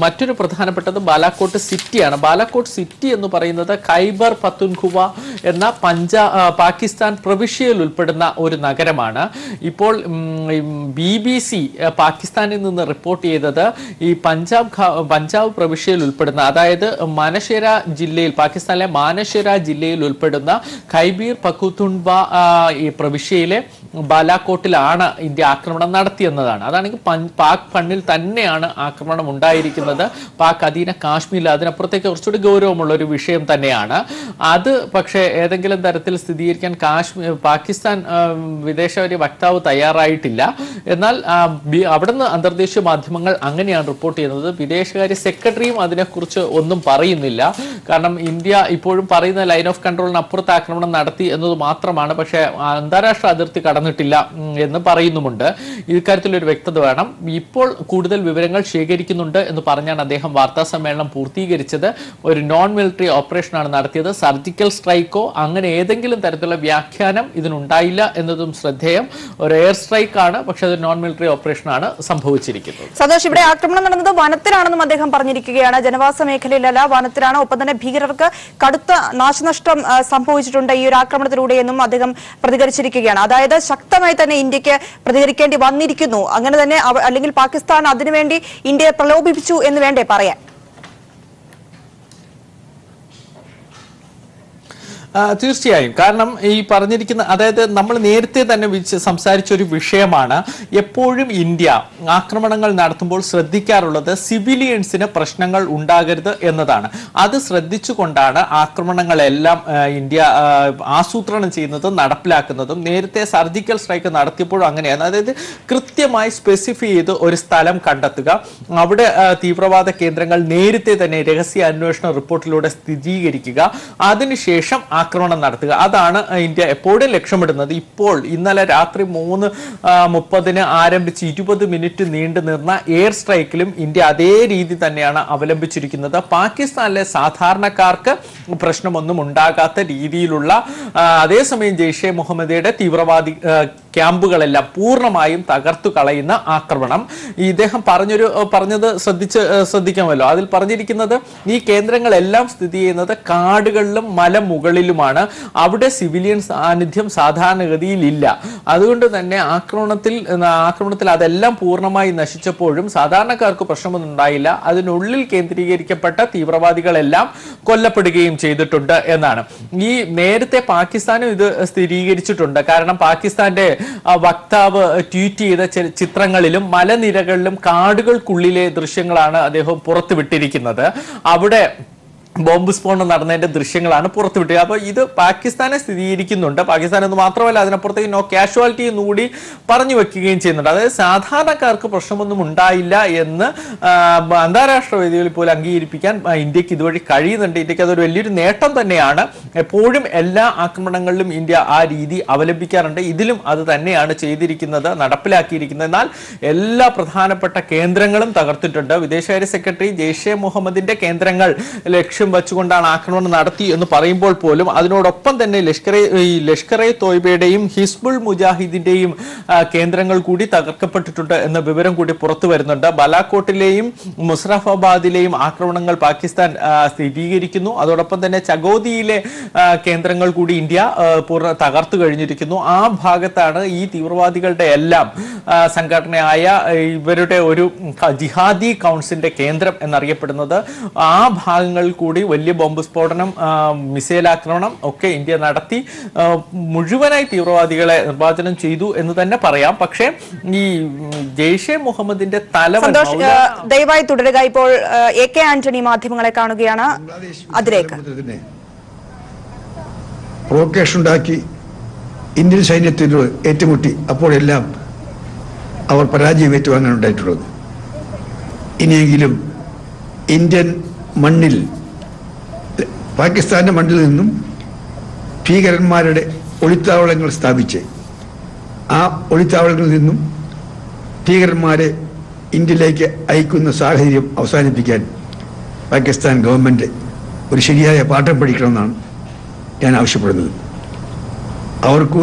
മറ്റൊരു പ്രധാനപ്പെട്ടത് ബാലാക്കോട്ട് സിറ്റിയാണ്. ബാലാക്കോട്ട് സിറ്റി എന്ന് പറയുന്നത് ഖൈബർ പത്തുൻഖുവ എന്ന പാകിസ്ഥാൻ പ്രവിശ്യയിൽ ഉൾപ്പെടുന്ന ഒരു നഗരമാണ്. ഇപ്പോൾ BBC പാകിസ്ഥാനിൽ നിന്ന് റിപ്പോർട്ട് ചെയ്തത് ഈ പഞ്ചാബ് പ്രവിശ്യയിൽ ഉൾപ്പെടുന്ന, അതായത് മാനശേര ജില്ലയിൽ, പാകിസ്ഥാനിലെ മാനശേര ജില്ലയിൽ ഉൾപ്പെടുന്ന ഖൈബർ പഖ്തൂൺഖ്വ ഈ പ്രവിശ്യയിലെ ബാലാക്കോട്ടിലാണ് ഇന്ത്യ ആക്രമണം നടത്തിയെന്നതാണ്. അതാണെങ്കിൽ പാക് ഫണ്ടിൽ തന്നെയാണ് ആക്രമണം ഉണ്ടായിരിക്കുന്നത്. പാക് അധീന കാശ്മീരിൽ അതിനപ്പുറത്തേക്ക് കുറച്ചുകൂടി ഗൗരവമുള്ള ഒരു വിഷയം തന്നെയാണ് അത്. പക്ഷേ ഏതെങ്കിലും തരത്തിൽ സ്ഥിരീകരിക്കാൻ പാകിസ്ഥാൻ വിദേശകാര്യ വക്താവ് തയ്യാറായിട്ടില്ല. എന്നാൽ അവിടുന്ന് അന്തർദേശീയ മാധ്യമങ്ങൾ അങ്ങനെയാണ് റിപ്പോർട്ട് ചെയ്യുന്നത്. വിദേശകാര്യ സെക്രട്ടറിയും അതിനെക്കുറിച്ച് ഒന്നും പറയുന്നില്ല. കാരണം ഇന്ത്യ ഇപ്പോഴും പറയുന്ന ലൈൻ ഓഫ് കൺട്രോളിന് അപ്പുറത്ത് ആക്രമണം നടത്തി എന്നത് മാത്രമാണ്. പക്ഷേ അന്താരാഷ്ട്ര അതിർത്തി കടന്നിട്ടില്ല എന്ന് പറയുന്നുമുണ്ട്. ഇക്കാര്യത്തിൽ ഒരു വ്യക്തത വേണം. ഇപ്പോൾ കൂടുതൽ വിവരങ്ങൾ ശേഖരിക്കുന്നുണ്ട് എന്ന് പറഞ്ഞാണ് അദ്ദേഹം വാർത്താ സമ്മേളനം പൂർത്തീകരിച്ചത്. ഒരു നോൺ മിലിറ്ററി ഓപ്പറേഷനാണ് നടത്തിയത്, സർജിക്കൽ സ്ട്രൈക്കോ അങ്ങനെ ഏതെങ്കിലും തരത്തിലുള്ള വ്യാഖ്യാനം ഇതിനുണ്ടായില്ല എന്നതും ശ്രദ്ധേയം. ഒരു എയർ സ്ട്രൈക്കാണ്, പക്ഷെ അത് നോൺ മിലിറ്ററി ഓപ്പറേഷനാണ് സംഭവിച്ചിരിക്കുന്നത്. സന്തോഷ്, ഇവിടെ ആക്രമണം നടന്നത് വനത്തിലാണെന്നും അദ്ദേഹം പറഞ്ഞിരിക്കുകയാണ്. ജനവാസ മേഖലയിലല്ല, വനത്തിലാണ്. ഒപ്പം തന്നെ ഭീകരർക്ക് കടുത്ത നാശനഷ്ടം സംഭവിച്ചിട്ടുണ്ട് ഈ ഒരു ആക്രമണത്തിലൂടെയെന്നും അദ്ദേഹം പ്രതികരിച്ചിരിക്കുകയാണ്. അതായത് ശക്തമായി തന്നെ ഇന്ത്യക്ക് പ്രതികരിക്കേണ്ടി വന്നിരിക്കുന്നു. അങ്ങനെ തന്നെ അല്ലെങ്കിൽ പാകിസ്ഥാൻ അതിനുവേണ്ടി ഇന്ത്യയെ പ്രലോഭിപ്പിച്ചു എന്ന് വേണ്ടേ പറയാൻ? തീർച്ചയായും. കാരണം ഈ പറഞ്ഞിരിക്കുന്ന, അതായത് നമ്മൾ നേരത്തെ തന്നെ സംസാരിച്ച ഒരു വിഷയമാണ്. എപ്പോഴും ഇന്ത്യ ആക്രമണങ്ങൾ നടത്തുമ്പോൾ ശ്രദ്ധിക്കാറുള്ളത് സിവിലിയൻസിന് പ്രശ്നങ്ങൾ ഉണ്ടാകരുത് എന്നതാണ്. അത് ശ്രദ്ധിച്ചുകൊണ്ടാണ് ആക്രമണങ്ങളെല്ലാം ഇന്ത്യ ആസൂത്രണം ചെയ്യുന്നതും നടപ്പിലാക്കുന്നതും. നേരത്തെ സർജിക്കൽ സ്ട്രൈക്ക് നടത്തിയപ്പോഴും അങ്ങനെയാണ്. അതായത് കൃത്യമായി സ്പെസിഫൈ ചെയ്ത് ഒരു സ്ഥലം കണ്ടെത്തുക, അവിടെ തീവ്രവാദ കേന്ദ്രങ്ങൾ നേരത്തെ തന്നെ രഹസ്യ അന്വേഷണ റിപ്പോർട്ടിലൂടെ സ്ഥിരീകരിക്കുക, അതിനുശേഷം ആക്രമണം നടത്തുക. അതാണ് ഇന്ത്യ എപ്പോഴും ലക്ഷ്യമിടുന്നത്. ഇപ്പോൾ ഇന്നലെ രാത്രി 3:30 ആരംഭിച്ച് 20 മിനിറ്റ് നീണ്ടു നിന്ന എയർ സ്ട്രൈക്കിലും ഇന്ത്യ അതേ രീതി തന്നെയാണ് അവലംബിച്ചിരിക്കുന്നത്. പാകിസ്ഥാനിലെ സാധാരണക്കാർക്ക് പ്രശ്നമൊന്നും ഉണ്ടാകാത്ത രീതിയിലുള്ള, അതേസമയം ജെയ്ഷെ മുഹമ്മദിയുടെ തീവ്രവാദി ക്യാമ്പുകളെല്ലാം പൂർണ്ണമായും തകർത്തു കളയുന്ന ആക്രമണം. ഇദ്ദേഹം പറഞ്ഞത് ശ്രദ്ധിക്കാമല്ലോ. അതിൽ പറഞ്ഞിരിക്കുന്നത് ഈ കേന്ദ്രങ്ങളെല്ലാം സ്ഥിതി ചെയ്യുന്നത് കാടുകളിലും മലമുകളിലുമാണ്. അവിടെ സിവിലിയൻ സാന്നിധ്യം സാധാരണഗതിയിൽ ഇല്ല. അതുകൊണ്ട് തന്നെ ആക്രമണത്തിൽ അതെല്ലാം പൂർണ്ണമായി നശിച്ചപ്പോഴും സാധാരണക്കാർക്ക് പ്രശ്നമൊന്നും ഉണ്ടായില്ല. അതിനുള്ളിൽ കേന്ദ്രീകരിക്കപ്പെട്ട തീവ്രവാദികളെല്ലാം കൊല്ലപ്പെടുകയും ചെയ്തിട്ടുണ്ട് എന്നാണ്. ഈ നേരത്തെ പാകിസ്ഥാനും ഇത് സ്ഥിരീകരിച്ചിട്ടുണ്ട്. കാരണം പാകിസ്ഥാന്റെ വക്താവ് ട്വീറ്റ് ചെയ്ത ചിത്രങ്ങളിലും മലനിരകളിലും കാടുകൾക്കുള്ളിലെ ദൃശ്യങ്ങളാണ് അദ്ദേഹം പുറത്തുവിട്ടിരിക്കുന്നത്. അവിടെ ബോംബ് സ്ഫോടനം നടന്നതിന്റെ ദൃശ്യങ്ങളാണ് പുറത്തുവിട്ടത്. അപ്പോൾ ഇത് പാകിസ്ഥാനെ സ്ഥിരീകരിക്കുന്നുണ്ട്. പാകിസ്ഥാൻ എന്ന് മാത്രമല്ല, അതിനപ്പുറത്തേക്ക് നോ കാഷ്വാലിറ്റി എന്നുകൂടി പറഞ്ഞു വെക്കുകയും ചെയ്യുന്നുണ്ട്. അതായത് സാധാരണക്കാർക്ക് പ്രശ്നമൊന്നും ഉണ്ടായില്ല എന്ന് അന്താരാഷ്ട്ര വേദികളിൽ പോലും അംഗീകരിപ്പിക്കാൻ ഇന്ത്യക്ക് ഇതുവഴി കഴിയുന്നുണ്ട്. ഇന്ത്യക്ക് അതൊരു വലിയൊരു നേട്ടം തന്നെയാണ്. എപ്പോഴും എല്ലാ ആക്രമണങ്ങളിലും ഇന്ത്യ ആ രീതി അവലംബിക്കാറുണ്ട്. ഇതിലും അത് തന്നെയാണ് ചെയ്തിരിക്കുന്നത്, നടപ്പിലാക്കിയിരിക്കുന്നത്. എന്നാൽ എല്ലാ പ്രധാനപ്പെട്ട കേന്ദ്രങ്ങളും തകർത്തിട്ടുണ്ട്. വിദേശകാര്യ സെക്രട്ടറി ജെയ്ഷെ മുഹമ്മദിന്റെ കേന്ദ്രങ്ങൾ ലക്ഷ്യം വെച്ചുകൊണ്ടാണ് ആക്രമണം നടത്തി എന്ന് പറയുമ്പോൾ പോലും അതിനോടൊപ്പം തന്നെ ലഷ്കർ എ തോയ്ബയുടെയും ഹിസ്ബുൾ മുജാഹിദിന്റെയും കേന്ദ്രങ്ങൾ കൂടി തകർക്കപ്പെട്ടിട്ടുണ്ട് എന്ന വിവരം കൂടി പുറത്തു വരുന്നുണ്ട്. ബലാക്കോട്ടിലെയും മുസറഫാബാദിലെയും ആക്രമണങ്ങൾ പാകിസ്ഥാൻ സ്ഥിരീകരിക്കുന്നു. അതോടൊപ്പം തന്നെ ചഗോദിയിലെ കേന്ദ്രങ്ങൾ കൂടി ഇന്ത്യ തകർത്തു കഴിഞ്ഞിരിക്കുന്നു. ആ ഭാഗത്താണ് ഈ തീവ്രവാദികളുടെ എല്ലാം സംഘടനയായ ഇവരുടെ ഒരു ജിഹാദി കൗൺസിലിന്റെ കേന്ദ്രം എന്നറിയപ്പെടുന്നത്. ആ ഭാഗങ്ങളിൽ കൂടി വലിയ ബോംബ് സ്ഫോടനം, മിസൈൽ ആക്രമണം ഒക്കെ ഇന്ത്യ നടത്തി മുഴുവനായി തീവ്രവാദികളെ നിർമ്മാർജ്ജനം ചെയ്തു എന്ന് തന്നെ പറയാം. പക്ഷേ ഈ ജെയ്ഷെ മുഹമ്മദിന്റെ തലവൻ ദയവായി തുടരുക. ഇപ്പോൾ AK ആന്റണി മാധ്യമങ്ങളെ കാണുകയാണ്. അതിലേക്ക് പ്രൊവക്കേഷൻ ഉണ്ടാക്കി ഇന്ത്യൻ സൈന്യത്തിനോട് ഏറ്റുമുട്ടി. അപ്പോഴെല്ലാം അവർ പരാജയം ഏറ്റുവാങ്ങാൻ ഉണ്ടായിട്ടുള്ളത്. ഇനിയെങ്കിലും ഇന്ത്യൻ മണ്ണിൽ, പാകിസ്ഥാന്റെ മണ്ണിൽ നിന്നും ഭീകരന്മാരുടെ ഒളിത്താവളങ്ങൾ സ്ഥാപിച്ച് ആ ഒളിത്താവളങ്ങളിൽ നിന്നും ഭീകരന്മാരെ ഇന്ത്യയിലേക്ക് അയക്കുന്ന സാഹചര്യം അവസാനിപ്പിക്കാൻ പാകിസ്ഥാൻ ഗവൺമെന്റ് ഒരു ശരിയായ പാഠം പഠിക്കണമെന്നാണ് ഞാൻ ആവശ്യപ്പെടുന്നത്. അവർക്ക്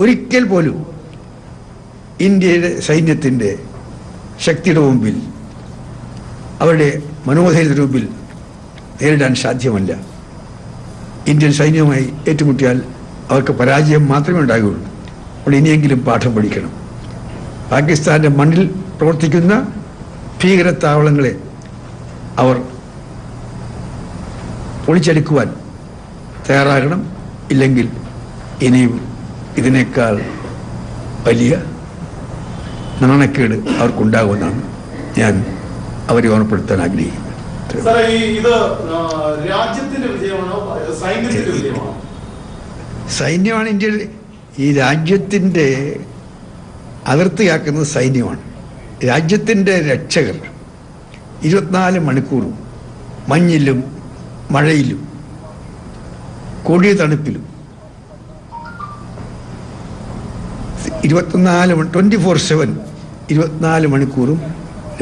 ഒരിക്കൽ പോലും ഇന്ത്യയുടെ സൈന്യത്തിൻ്റെ ശക്തിയുടെ മുമ്പിൽ, അവരുടെ മനോധൈര്യത്തിന് മുമ്പിൽ നേരിടാൻ സാധ്യമല്ല. ഇന്ത്യൻ സൈന്യവുമായി ഏറ്റുമുട്ടിയാൽ അവർക്ക് പരാജയം മാത്രമേ ഉണ്ടാകുകയുള്ളൂ. അപ്പോൾ ഇനിയെങ്കിലും പാഠം പഠിക്കണം. പാകിസ്ഥാന്റെ മണ്ണിൽ പ്രവർത്തിക്കുന്ന ഭീകരത്താവളങ്ങളെ അവർ പൊളിച്ചെടുക്കുവാൻ തയ്യാറാകണം. ഇല്ലെങ്കിൽ ഇനിയും ഇതിനേക്കാൾ വലിയ നാണക്കേട് അവർക്കുണ്ടാകുമെന്നാണ് ഞാൻ അവരെ ഓർമ്മപ്പെടുത്താൻ ആഗ്രഹിക്കുന്നത്. സൈന്യമാണ് ഇന്ത്യയിൽ ഈ രാജ്യത്തിൻ്റെ അതിർത്തിയാക്കുന്നത്. സൈന്യമാണ് രാജ്യത്തിൻ്റെ രക്ഷകർ. 24 മണിക്കൂറും മഞ്ഞിലും മഴയിലും കൊടിയ തണുപ്പിലും 24/7 മണിക്കൂറും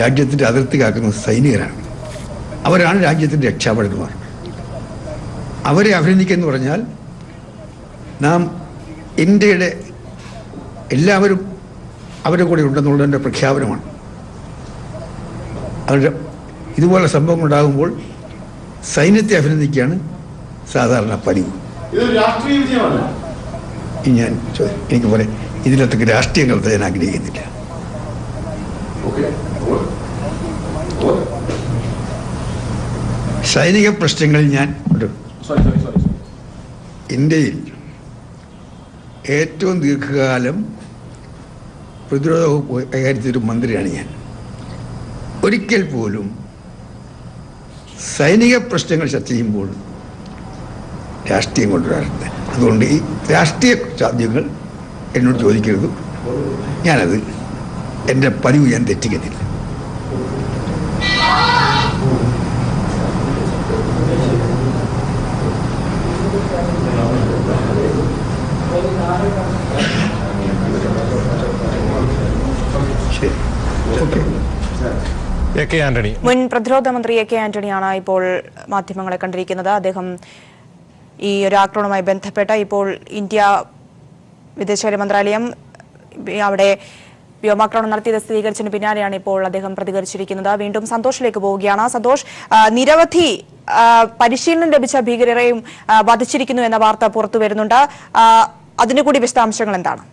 രാജ്യത്തിൻ്റെ അതിർത്തി കാക്കുന്ന സൈനികരാണ്. അവരാണ് രാജ്യത്തിൻ്റെ രക്ഷാഭടന്മാർ. അവരെ അഭിനന്ദിക്കുന്നു പറഞ്ഞാൽ നാം ഇന്ത്യയുടെ എല്ലാവരും അവരുടെ കൂടെ ഉണ്ടെന്നുള്ളതിൻ്റെ പ്രഖ്യാപനമാണ്. അവരുടെ ഇതുപോലെ സംഭവം ഉണ്ടാകുമ്പോൾ സൈന്യത്തെ അഭിനന്ദിക്കുകയാണ് സാധാരണ പതിവ്. ഞാൻ എനിക്ക് പറയാം, ഇതിനകത്തേക്ക് രാഷ്ട്രീയം കലർത്താൻ ഞാൻ ആഗ്രഹിക്കുന്നില്ല. സൈനിക പ്രശ്നങ്ങളിൽ ഞാൻ ഇന്ത്യയിൽ ഏറ്റവും ദീർഘകാലം പ്രതിരോധ വകുപ്പ് കൈകാര്യത്തിലൊരു മന്ത്രിയാണ് ഞാൻ. ഒരിക്കൽ പോലും സൈനിക പ്രശ്നങ്ങൾ ചർച്ച ചെയ്യുമ്പോൾ രാഷ്ട്രീയം കൊണ്ടുവരാറുണ്ട്. അതുകൊണ്ട് ഈ രാഷ്ട്രീയ ചോദ്യങ്ങൾ എന്നോട് ചോദിക്കരുത്. ഞാനത് എൻ്റെ പതിവ് ഞാൻ തെറ്റിക്കുന്നില്ല. മുൻ പ്രതിരോധ മന്ത്രി എ കെ ആന്റണിയാണ് ഇപ്പോൾ മാധ്യമങ്ങളെ കണ്ടിരിക്കുന്നത്. അദ്ദേഹം ഈ ഒരു ആക്രമണവുമായി ബന്ധപ്പെട്ട് ഇപ്പോൾ ഇന്ത്യ വിദേശകാര്യ മന്ത്രാലയം അവിടെ വ്യോമാക്രമണം നടത്തിയത് സ്ഥിരീകരിച്ചതിന് പിന്നാലെയാണ് ഇപ്പോൾ അദ്ദേഹം പ്രതികരിച്ചിരിക്കുന്നത്. വീണ്ടും സന്തോഷിലേക്ക് പോവുകയാണ്. സന്തോഷ്, നിരവധി പരിശീലനം ലഭിച്ച ഭീകരരെയും വധിച്ചിരിക്കുന്നു എന്ന വാർത്ത പുറത്തു വരുന്നുണ്ട്. അതിനു കൂടി വിശദാംശങ്ങൾ എന്താണ്?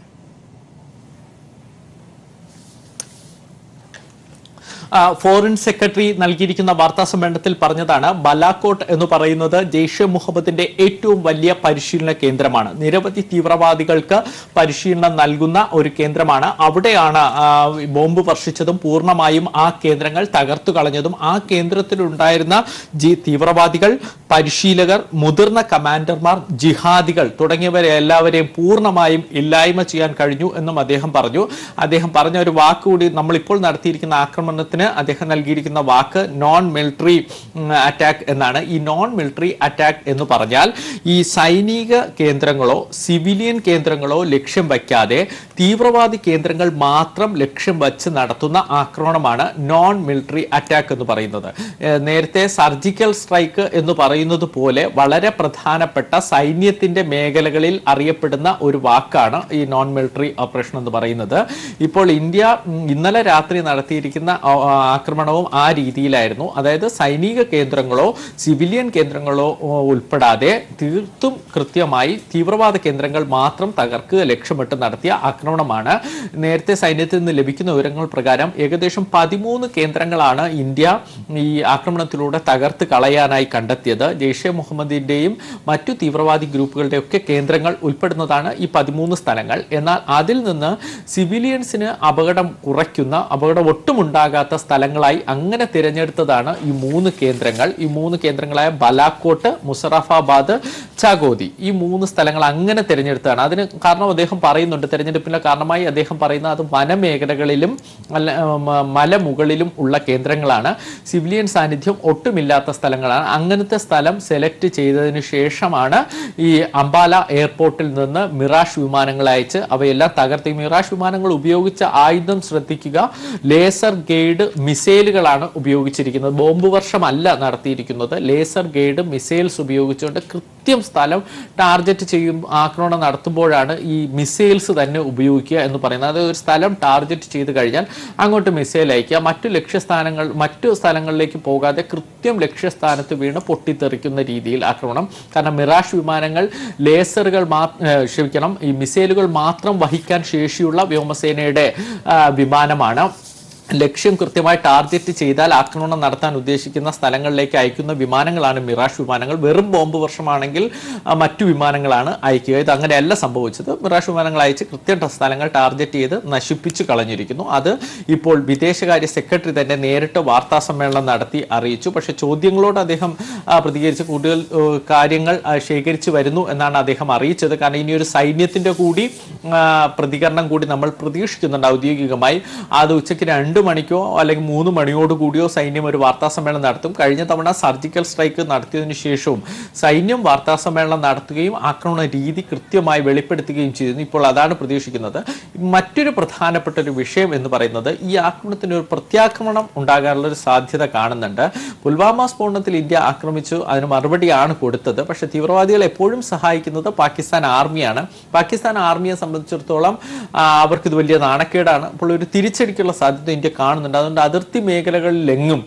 ഫോറിൻ സെക്രട്ടറി നൽകിയിരിക്കുന്ന വാർത്താ സമ്മേളനത്തിൽ പറഞ്ഞതാണ്, ബലാക്കോട്ട് എന്ന് പറയുന്നത് ജെയ്ഷെ മുഹമ്മദിന്റെ ഏറ്റവും വലിയ പരിശീലന കേന്ദ്രമാണ്. നിരവധി തീവ്രവാദികൾക്ക് പരിശീലനം നൽകുന്ന ഒരു കേന്ദ്രമാണ്. അവിടെയാണ് ബോംബ് വർഷിച്ചതും പൂർണ്ണമായും ആ കേന്ദ്രങ്ങൾ തകർത്തു കളഞ്ഞതും. ആ കേന്ദ്രത്തിലുണ്ടായിരുന്ന തീവ്രവാദികൾ, പരിശീലകർ, മുതിർന്ന കമാൻഡർമാർ, ജിഹാദികൾ തുടങ്ങിയവരെ എല്ലാവരെയും പൂർണ്ണമായും ഇല്ലായ്മ ചെയ്യാൻ കഴിഞ്ഞു എന്നും അദ്ദേഹം പറഞ്ഞു. അദ്ദേഹം പറഞ്ഞ ഒരു വാക്കുകൂടി, നമ്മളിപ്പോൾ നടത്തിയിരിക്കുന്ന ആക്രമണത്തിന് അദ്ദേഹം നൽകിയിരിക്കുന്ന വാക്ക് നോൺ മിലിറ്ററി അറ്റാക്ക് എന്നാണ്. ഈ നോൺ മിലിറ്ററി അറ്റാക്ക് എന്ന് പറഞ്ഞാൽ ഈ സൈനിക കേന്ദ്രങ്ങളോ സിവിലിയൻ കേന്ദ്രങ്ങളോ ലക്ഷ്യം വയ്ക്കാതെ തീവ്രവാദി കേന്ദ്രങ്ങൾ മാത്രം ലക്ഷ്യം വച്ച് നടത്തുന്ന ആക്രമണമാണ് നോൺ മിലിറ്ററി അറ്റാക്ക് എന്ന് പറയുന്നത്. നേരത്തെ സർജിക്കൽ സ്ട്രൈക്ക് എന്ന് പറയുന്നത് പോലെ വളരെ പ്രധാനപ്പെട്ട സൈന്യത്തിന്റെ മേഖലകളിൽ അറിയപ്പെടുന്ന ഒരു വാക്കാണ് ഈ നോൺ മിലിറ്ററി ഓപ്പറേഷൻ എന്ന് പറയുന്നത്. ഇപ്പോൾ ഇന്ത്യ ഇന്നലെ രാത്രി നടത്തിയിരിക്കുന്ന ആക്രമണവും ആ രീതിയിലായിരുന്നു. അതായത് സൈനിക കേന്ദ്രങ്ങളോ സിവിലിയൻ കേന്ദ്രങ്ങളോ ഉൾപ്പെടാതെ തീർത്തും കൃത്യമായി തീവ്രവാദ കേന്ദ്രങ്ങൾ മാത്രം തകർക്കുക ലക്ഷ്യമിട്ട് നടത്തിയ ആക്രമണമാണ്. നേരത്തെ സൈന്യത്തിൽ നിന്ന് ലഭിക്കുന്ന വിവരങ്ങൾ പ്രകാരം ഏകദേശം 13 കേന്ദ്രങ്ങളാണ് ഇന്ത്യ ഈ ആക്രമണത്തിലൂടെ തകർത്ത് കളയാനായി കണ്ടെത്തിയത്. ജെയ്ഷെ മുഹമ്മദിന്റെയും മറ്റു തീവ്രവാദി ഗ്രൂപ്പുകളുടെയും ഒക്കെ കേന്ദ്രങ്ങൾ ഉൾപ്പെടുന്നതാണ് ഈ 13 സ്ഥലങ്ങൾ. എന്നാൽ അതിൽ നിന്ന് സിവിലിയൻസിന് അപകടം കുറയ്ക്കുന്ന, അപകടം ഒട്ടും ഉണ്ടാകാത്ത സ്ഥലങ്ങളായി അങ്ങനെ തിരഞ്ഞെടുത്തതാണ് ഈ 3 കേന്ദ്രങ്ങൾ. ഈ 3 കേന്ദ്രങ്ങളായ ബലാക്കോട്ട്, മുസറഫാബാദ്, ചാഗോദി, ഈ 3 സ്ഥലങ്ങൾ അങ്ങനെ തിരഞ്ഞെടുത്തതാണ്. അതിന് കാരണം അദ്ദേഹം പറയുന്നുണ്ട്, തെരഞ്ഞെടുപ്പിന്റെ കാരണമായി അദ്ദേഹം പറയുന്നത് അത് വനമേഖലകളിലും മലമുകളിലും ഉള്ള കേന്ദ്രങ്ങളാണ്, സിവിലിയൻ സാന്നിധ്യം ഒട്ടുമില്ലാത്ത സ്ഥലങ്ങളാണ്. അങ്ങനത്തെ സ്ഥലം സെലക്ട് ചെയ്തതിനു ശേഷമാണ് ഈ അംബാല എയർപോർട്ടിൽ നിന്ന് മിറാഷ് വിമാനങ്ങൾ അയച്ച് അവയെല്ലാം തകർത്തി. മിറാഷ് വിമാനങ്ങൾ ഉപയോഗിച്ച ആയുധം ശ്രദ്ധിക്കുക, ലേസർ ഗൈഡ് മിസൈലുകളാണ് ഉപയോഗിച്ചിരിക്കുന്നത്. ബോംബ് വർഷമല്ല നടത്തിയിരിക്കുന്നത്. ലേസർ ഗൈഡ് മിസൈൽസ് ഉപയോഗിച്ചുകൊണ്ട് കൃത്യം സ്ഥലം ടാർഗറ്റ് ചെയ്യും ആക്രമണം നടത്തുമ്പോഴാണ് ഈ മിസൈൽസ് തന്നെ ഉപയോഗിക്കുക എന്ന് പറയുന്നത്. അത് ഒരു സ്ഥലം ടാർഗറ്റ് ചെയ്ത് കഴിഞ്ഞാൽ അങ്ങോട്ട് മിസൈൽ അയക്കുക, മറ്റു സ്ഥലങ്ങളിലേക്ക് പോകാതെ കൃത്യം ലക്ഷ്യസ്ഥാനത്ത് വീണ് പൊട്ടിത്തെറിക്കുന്ന രീതിയിൽ ആക്രമണം. കാരണം മിറാഷ് വിമാനങ്ങൾ ലേസറുകൾ ഈ മിസൈലുകൾ മാത്രം വഹിക്കാൻ ശേഷിയുള്ള വ്യോമസേനയുടെ വിമാനമാണ്. ലക്ഷ്യം കൃത്യമായി ടാർഗറ്റ് ചെയ്താൽ ആക്രമണം നടത്താൻ ഉദ്ദേശിക്കുന്ന സ്ഥലങ്ങളിലേക്ക് അയക്കുന്ന വിമാനങ്ങളാണ് മിറാഷ് വിമാനങ്ങൾ. വെറും ബോംബ് വർഷമാണെങ്കിൽ മറ്റു വിമാനങ്ങളാണ് അയക്കുക. ഇത് അങ്ങനെയല്ല സംഭവിച്ചത്. മിറാഷ് വിമാനങ്ങൾ അയച്ച് കൃത്യം സ്ഥലങ്ങൾ ടാർഗറ്റ് ചെയ്ത് നശിപ്പിച്ചു കളഞ്ഞിരിക്കുന്നു. അത് ഇപ്പോൾ വിദേശകാര്യ സെക്രട്ടറി തന്നെ നേരിട്ട് വാർത്താ സമ്മേളനം നടത്തി അറിയിച്ചു. പക്ഷേ ചോദ്യങ്ങളോട് അദ്ദേഹം പ്രതികരിച്ച് കൂടുതൽ കാര്യങ്ങൾ ശേഖരിച്ചു വരുന്നു എന്നാണ് അദ്ദേഹം അറിയിച്ചത്. കാരണം ഇനിയൊരു സൈന്യത്തിന്റെ കൂടി പ്രതികരണം കൂടി നമ്മൾ പ്രതീക്ഷിക്കുന്നുണ്ട് ഔദ്യോഗികമായി. അത് ഉച്ചയ്ക്ക് 2 മണിക്കോ അല്ലെങ്കിൽ 3 മണിയോട് കൂടിയോ സൈന്യം ഒരു വാർത്താ സമ്മേളനം നടത്തും. കഴിഞ്ഞ തവണ സർജിക്കൽ സ്ട്രൈക്ക് നടത്തിയതിനു ശേഷവും സൈന്യം വാർത്താ സമ്മേളനം നടത്തുകയും ആക്രമണ രീതി കൃത്യമായി വെളിപ്പെടുത്തുകയും ചെയ്തിരുന്നു. ഇപ്പോൾ അതാണ് പ്രതീക്ഷിക്കുന്നത്. മറ്റൊരു പ്രധാനപ്പെട്ട ഒരു വിഷയം എന്ന് പറയുന്നത് ഈ ആക്രമണത്തിന് ഒരു പ്രത്യാക്രമണം ഉണ്ടാകാനുള്ള ഒരു സാധ്യത കാണുന്നുണ്ട്. പുൽവാമ സ്ഫോടനത്തിൽ ഇന്ത്യ ആക്രമിച്ചു, അതിന് മറുപടിയാണ് കൊടുത്തത്. പക്ഷേ തീവ്രവാദികളെ എപ്പോഴും സഹായിക്കുന്നത് പാകിസ്ഥാൻ ആർമിയാണ്. പാകിസ്ഥാൻ ആർമിയെ സംബന്ധിച്ചിടത്തോളം അവർക്കിത് വലിയ നാണക്കേടാണ്. അപ്പോൾ ഒരു തിരിച്ചടിക്കുള്ള സാധ്യത ഇന്ത്യ കാണുന്നുണ്ട്. അതുകൊണ്ട് അതിർത്തി മേഖലകളിലെങ്ങും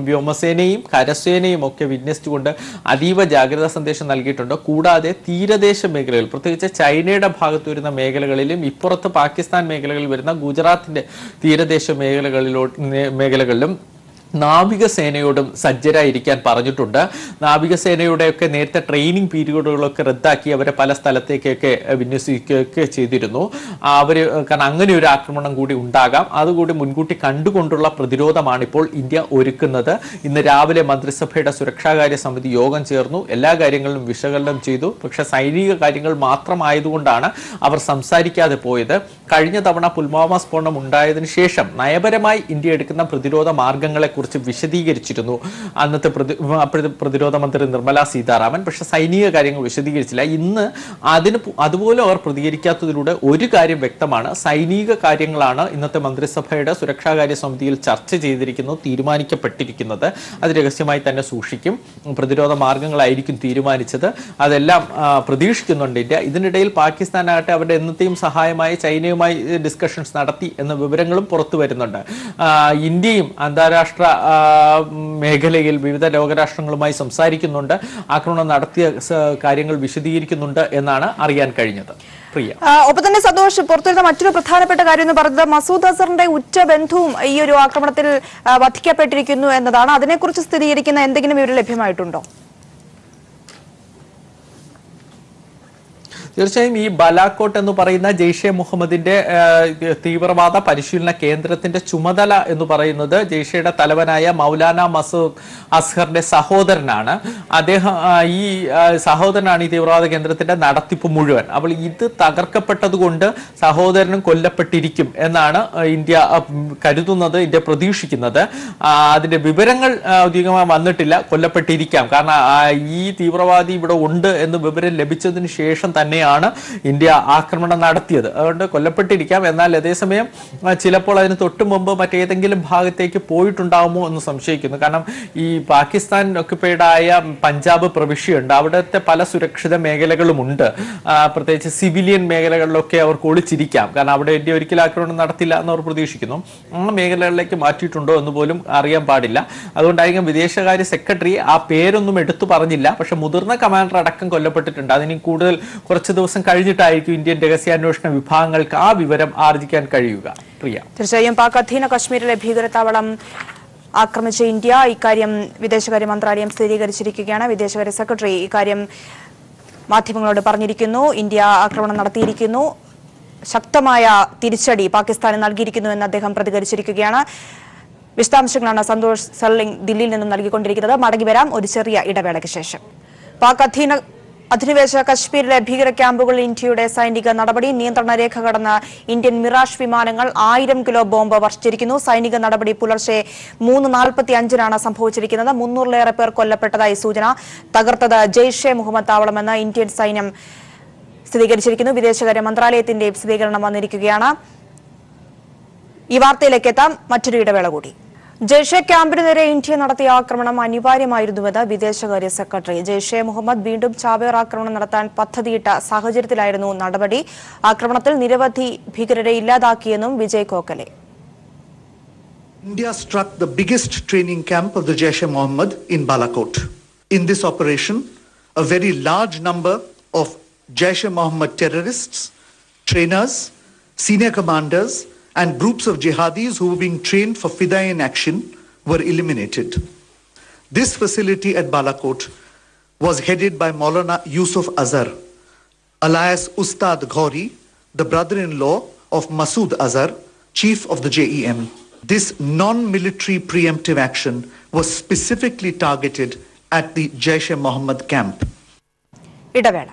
വ്യോമസേനയും കരസേനയും ഒക്കെ വിന്യസിച്ചുകൊണ്ട് അതീവ ജാഗ്രതാ സന്ദേശം നൽകിയിട്ടുണ്ട്. കൂടാതെ തീരദേശ മേഖലകൾ, പ്രത്യേകിച്ച് ചൈനയുടെ ഭാഗത്ത് വരുന്ന മേഖലകളിലും ഇപ്പുറത്ത് പാകിസ്ഥാൻ മേഖലകളിൽ വരുന്ന ഗുജറാത്തിന്റെ തീരദേശ മേഖലകളിലും നാവികസേനയോടും സജ്ജരായിരിക്കാൻ പറഞ്ഞിട്ടുണ്ട്. നാവികസേനയുടെയൊക്കെ നേരത്തെ ട്രെയിനിങ് പീരീഡുകളൊക്കെ റദ്ദാക്കി അവരെ പല സ്ഥലത്തേക്കൊക്കെ വിന്യസിക്കുകയൊക്കെ ചെയ്തിരുന്നു. കാരണം അങ്ങനെ ഒരു ആക്രമണം കൂടി ഉണ്ടാകാം. അതുകൂടി മുൻകൂട്ടി കണ്ടുകൊണ്ടുള്ള പ്രതിരോധമാണ് ഇപ്പോൾ ഇന്ത്യ ഒരുക്കുന്നത്. ഇന്ന് രാവിലെ മന്ത്രിസഭയുടെ സുരക്ഷാകാര്യ സമിതി യോഗം ചേർന്നു. എല്ലാ കാര്യങ്ങളിലും വിശകലനം ചെയ്തു. പക്ഷേ സൈനിക കാര്യങ്ങൾ മാത്രമായതുകൊണ്ടാണ് അവർ സംസാരിക്കാതെ പോയത്. കഴിഞ്ഞ തവണ പുൽവാമ സ്ഫോടനം ഉണ്ടായതിനു ശേഷം നയപരമായി ഇന്ത്യ എടുക്കുന്ന പ്രതിരോധ മാർഗങ്ങളെ കുറിച്ച് വിശദീകരിച്ചിരുന്നു അന്നത്തെ പ്രതിരോധ മന്ത്രി നിർമ്മല സീതാരാമൻ. പക്ഷെ സൈനിക കാര്യങ്ങൾ വിശദീകരിച്ചില്ല. ഇന്ന് അതുപോലെ അവർ പ്രതികരിക്കാത്തതിലൂടെ ഒരു കാര്യം വ്യക്തമാണ്. സൈനിക കാര്യങ്ങളാണ് ഇന്നത്തെ മന്ത്രിസഭയുടെ സുരക്ഷാകാര്യ സമിതിയിൽ ചർച്ച ചെയ്തിരിക്കുന്നത്, തീരുമാനിക്കപ്പെട്ടിരിക്കുന്നത്. അത് രഹസ്യമായി തന്നെ സൂക്ഷിക്കും. പ്രതിരോധ മാർഗങ്ങളായിരിക്കും തീരുമാനിച്ചത്. അതെല്ലാം പ്രതീക്ഷിക്കുന്നുണ്ട് ഇന്ത്യ. ഇതിനിടയിൽ പാകിസ്ഥാനാകട്ടെ അവരുടെ എന്നത്തെയും സഹായമായി ചൈനയുമായി ഡിസ്കഷൻസ് നടത്തി എന്ന വിവരങ്ങളും പുറത്തു വരുന്നുണ്ട്. ഇന്ത്യയും അന്താരാഷ്ട്ര മേഖലയിൽ വിവിധ ലോകരാഷ്ട്രങ്ങളുമായി സംസാരിക്കുന്നുണ്ട്, ആക്രമണം നടത്തിയ കാര്യങ്ങൾ വിശദീകരിക്കുന്നുണ്ട് എന്നാണ് അറിയാൻ കഴിഞ്ഞത്. ഒപ്പം തന്നെ സന്തോഷ്, പുറത്തുവരുന്ന മറ്റൊരു പ്രധാനപ്പെട്ട കാര്യം എന്ന് പറയുന്നത് മസൂദ് അസറിന്റെ ഉറ്റ ബന്ധുവും ഈ ഒരു ആക്രമണത്തിൽ വധിക്കപ്പെട്ടിരിക്കുന്നു എന്നതാണ്. അതിനെക്കുറിച്ച് സ്ഥിരീകരിക്കുന്ന എന്തെങ്കിലും വിവരം ലഭ്യമായിട്ടുണ്ടോ? തീർച്ചയായും ഈ ബലാക്കോട്ട് എന്ന് പറയുന്ന ജെയ്ഷെ മുഹമ്മദിന്റെ തീവ്രവാദ പരിശീലന കേന്ദ്രത്തിന്റെ ചുമതല എന്ന് പറയുന്നത് ജെയ്ഷയുടെ തലവനായ മൗലാന മസൂദ് അസ്ഹറിന്റെ സഹോദരനാണ്. അദ്ദേഹം ഈ സഹോദരനാണ് ഈ തീവ്രവാദ കേന്ദ്രത്തിന്റെ നടത്തിപ്പ് മുഴുവൻ. അപ്പോൾ ഇത് തകർക്കപ്പെട്ടത് കൊണ്ട് സഹോദരനും കൊല്ലപ്പെട്ടിരിക്കും എന്നാണ് ഇന്ത്യ കരുതുന്നത്, ഇന്ത്യ പ്രതീക്ഷിക്കുന്നത്. അതിന്റെ വിവരങ്ങൾ ഔദ്യോഗികമായി വന്നിട്ടില്ല. കൊല്ലപ്പെട്ടിരിക്കാം, കാരണം ഈ തീവ്രവാദി ഇവിടെ ഉണ്ട് എന്ന് വിവരം ലഭിച്ചതിന് ശേഷം തന്നെ ഇന്ത്യ ആക്രമണം നടത്തിയത്. അതുകൊണ്ട് കൊല്ലപ്പെട്ടിരിക്കാം. എന്നാൽ അതേസമയം ചിലപ്പോൾ അതിന് തൊട്ടു മുമ്പ് മറ്റേതെങ്കിലും ഭാഗത്തേക്ക് പോയിട്ടുണ്ടാവുമോ എന്ന് സംശയിക്കുന്നു. കാരണം ഈ പാകിസ്ഥാൻ ഒക്യുപ്പൈഡ് ആയ പഞ്ചാബ് പ്രവിശ്യയുണ്ട്, അവിടുത്തെ പല സുരക്ഷിത മേഖലകളുമുണ്ട്. പ്രത്യേകിച്ച് സിവിലിയൻ മേഖലകളിലൊക്കെ അവർക്ക് ഒളിച്ചിരിക്കാം. കാരണം അവിടെ ഇന്ത്യ ഒരിക്കലും ആക്രമണം നടത്തില്ല എന്ന് അവർ പ്രതീക്ഷിക്കുന്നു. ആ മേഖലകളിലേക്ക് മാറ്റിയിട്ടുണ്ടോ എന്ന് പോലും അറിയാൻ പാടില്ല. അതുകൊണ്ടായിരിക്കും വിദേശകാര്യ സെക്രട്ടറി ആ പേരൊന്നും എടുത്തു പറഞ്ഞില്ല. പക്ഷെ മുതിർന്ന കമാൻഡർ അടക്കം കൊല്ലപ്പെട്ടിട്ടുണ്ട്. അതിന് കൂടുതൽ കുറച്ച് ദിവസം കഴിഞ്ഞിട്ടായിരിക്കും ഇന്ത്യൻ രഹസ്യാന്വേഷണ വിഭാഗങ്ങൾക്ക് ആ വിവരം ആർജിക്കാൻ കഴിയുക. തീർച്ചയായും പാക് അധീന കശ്മീരിലെ ഭീകരതാവളം ആക്രമിച്ച ഇന്ത്യ ഇക്കാര്യം വിദേശകാര്യ മന്ത്രാലയം സ്ഥിരീകരിച്ചിരിക്കുകയാണ്. വിദേശകാര്യ സെക്രട്ടറി ഇക്കാര്യം മാധ്യമങ്ങളോട് പറഞ്ഞിരിക്കുന്നു. ഇന്ത്യ ആക്രമണം നടത്തിയിരിക്കുന്നു, ശക്തമായ തിരിച്ചടി പാകിസ്ഥാന് നൽകിയിരിക്കുന്നു എന്ന് അദ്ദേഹം പ്രതികരിച്ചിരിക്കുകയാണ്. വിശദാംശങ്ങളാണ് സന്തോഷ് സർലിംഗ് ദില്ലിയിൽ നിന്നും നൽകിക്കൊണ്ടിരിക്കുന്നത്. മടങ്ങി വരാം ഒരു ചെറിയ ഇടവേളയ്ക്ക് ശേഷം. പാക് അധിനിവേശ കശ്മീരിലെ ഭീകര ക്യാമ്പുകളിൽ ഇന്ത്യയുടെ സൈനിക നടപടി. നിയന്ത്രണ രേഖ കടന്ന ഇന്ത്യൻ മിറാഷ് വിമാനങ്ങൾ 1000 കിലോ ബോംബ് വർഷിച്ചിരിക്കുന്നു. സൈനിക നടപടി പുലർച്ചെ 3:45 സംഭവിച്ചിരിക്കുന്നത്. 300-ലേറെ പേർ കൊല്ലപ്പെട്ടതായി സൂചന. തകർത്തത് ജെയ്ഷെ മുഹമ്മദ് താവളമെന്ന് ഇന്ത്യൻ സൈന്യം സ്ഥിരീകരിച്ചിരിക്കുന്നു. വിദേശകാര്യ മന്ത്രാലയത്തിന്റെ സ്ഥിരീകരണം വന്നിരിക്കുകയാണ്. ഈ വാർത്തയിലേക്ക് എത്താം. മറ്റൊരു ഇടവേള കൂടി. ജെയ്ഷെ ക്യാമ്പിന് നേരെ ഇന്ത്യ നടത്തിയ ആക്രമണം അനിവാര്യമായിരുന്നുവെന്ന് വിദേശകാര്യ സെക്രട്ടറി. ജെയ്ഷെ മുഹമ്മദ് വീണ്ടും ചാവേർ ആക്രമണം നടത്താൻ പദ്ധതിയിട്ട സാഹചര്യത്തിലായിരുന്നു നടപടി. ആക്രമണത്തിൽ നിരവധി ഭീകരരെ ഇല്ലാതാക്കിയെന്നും Vijay Gokhale. India struck the biggest training camp of the Jaish-e-Mohammed in Balakot. In this operation, a very large number of Jaish-e-Mohammed terrorists, trainers, senior commanders and groups of jihadis who were being trained for Fidaiin action were eliminated. This facility at Balakot was headed by Maulana Yusuf Azhar, alias Ustad Ghori, the brother-in-law of Masood Azhar, chief of the JEM. This non-military preemptive action was specifically targeted at the Jaish-e-Mohammed camp. ഇടവേള.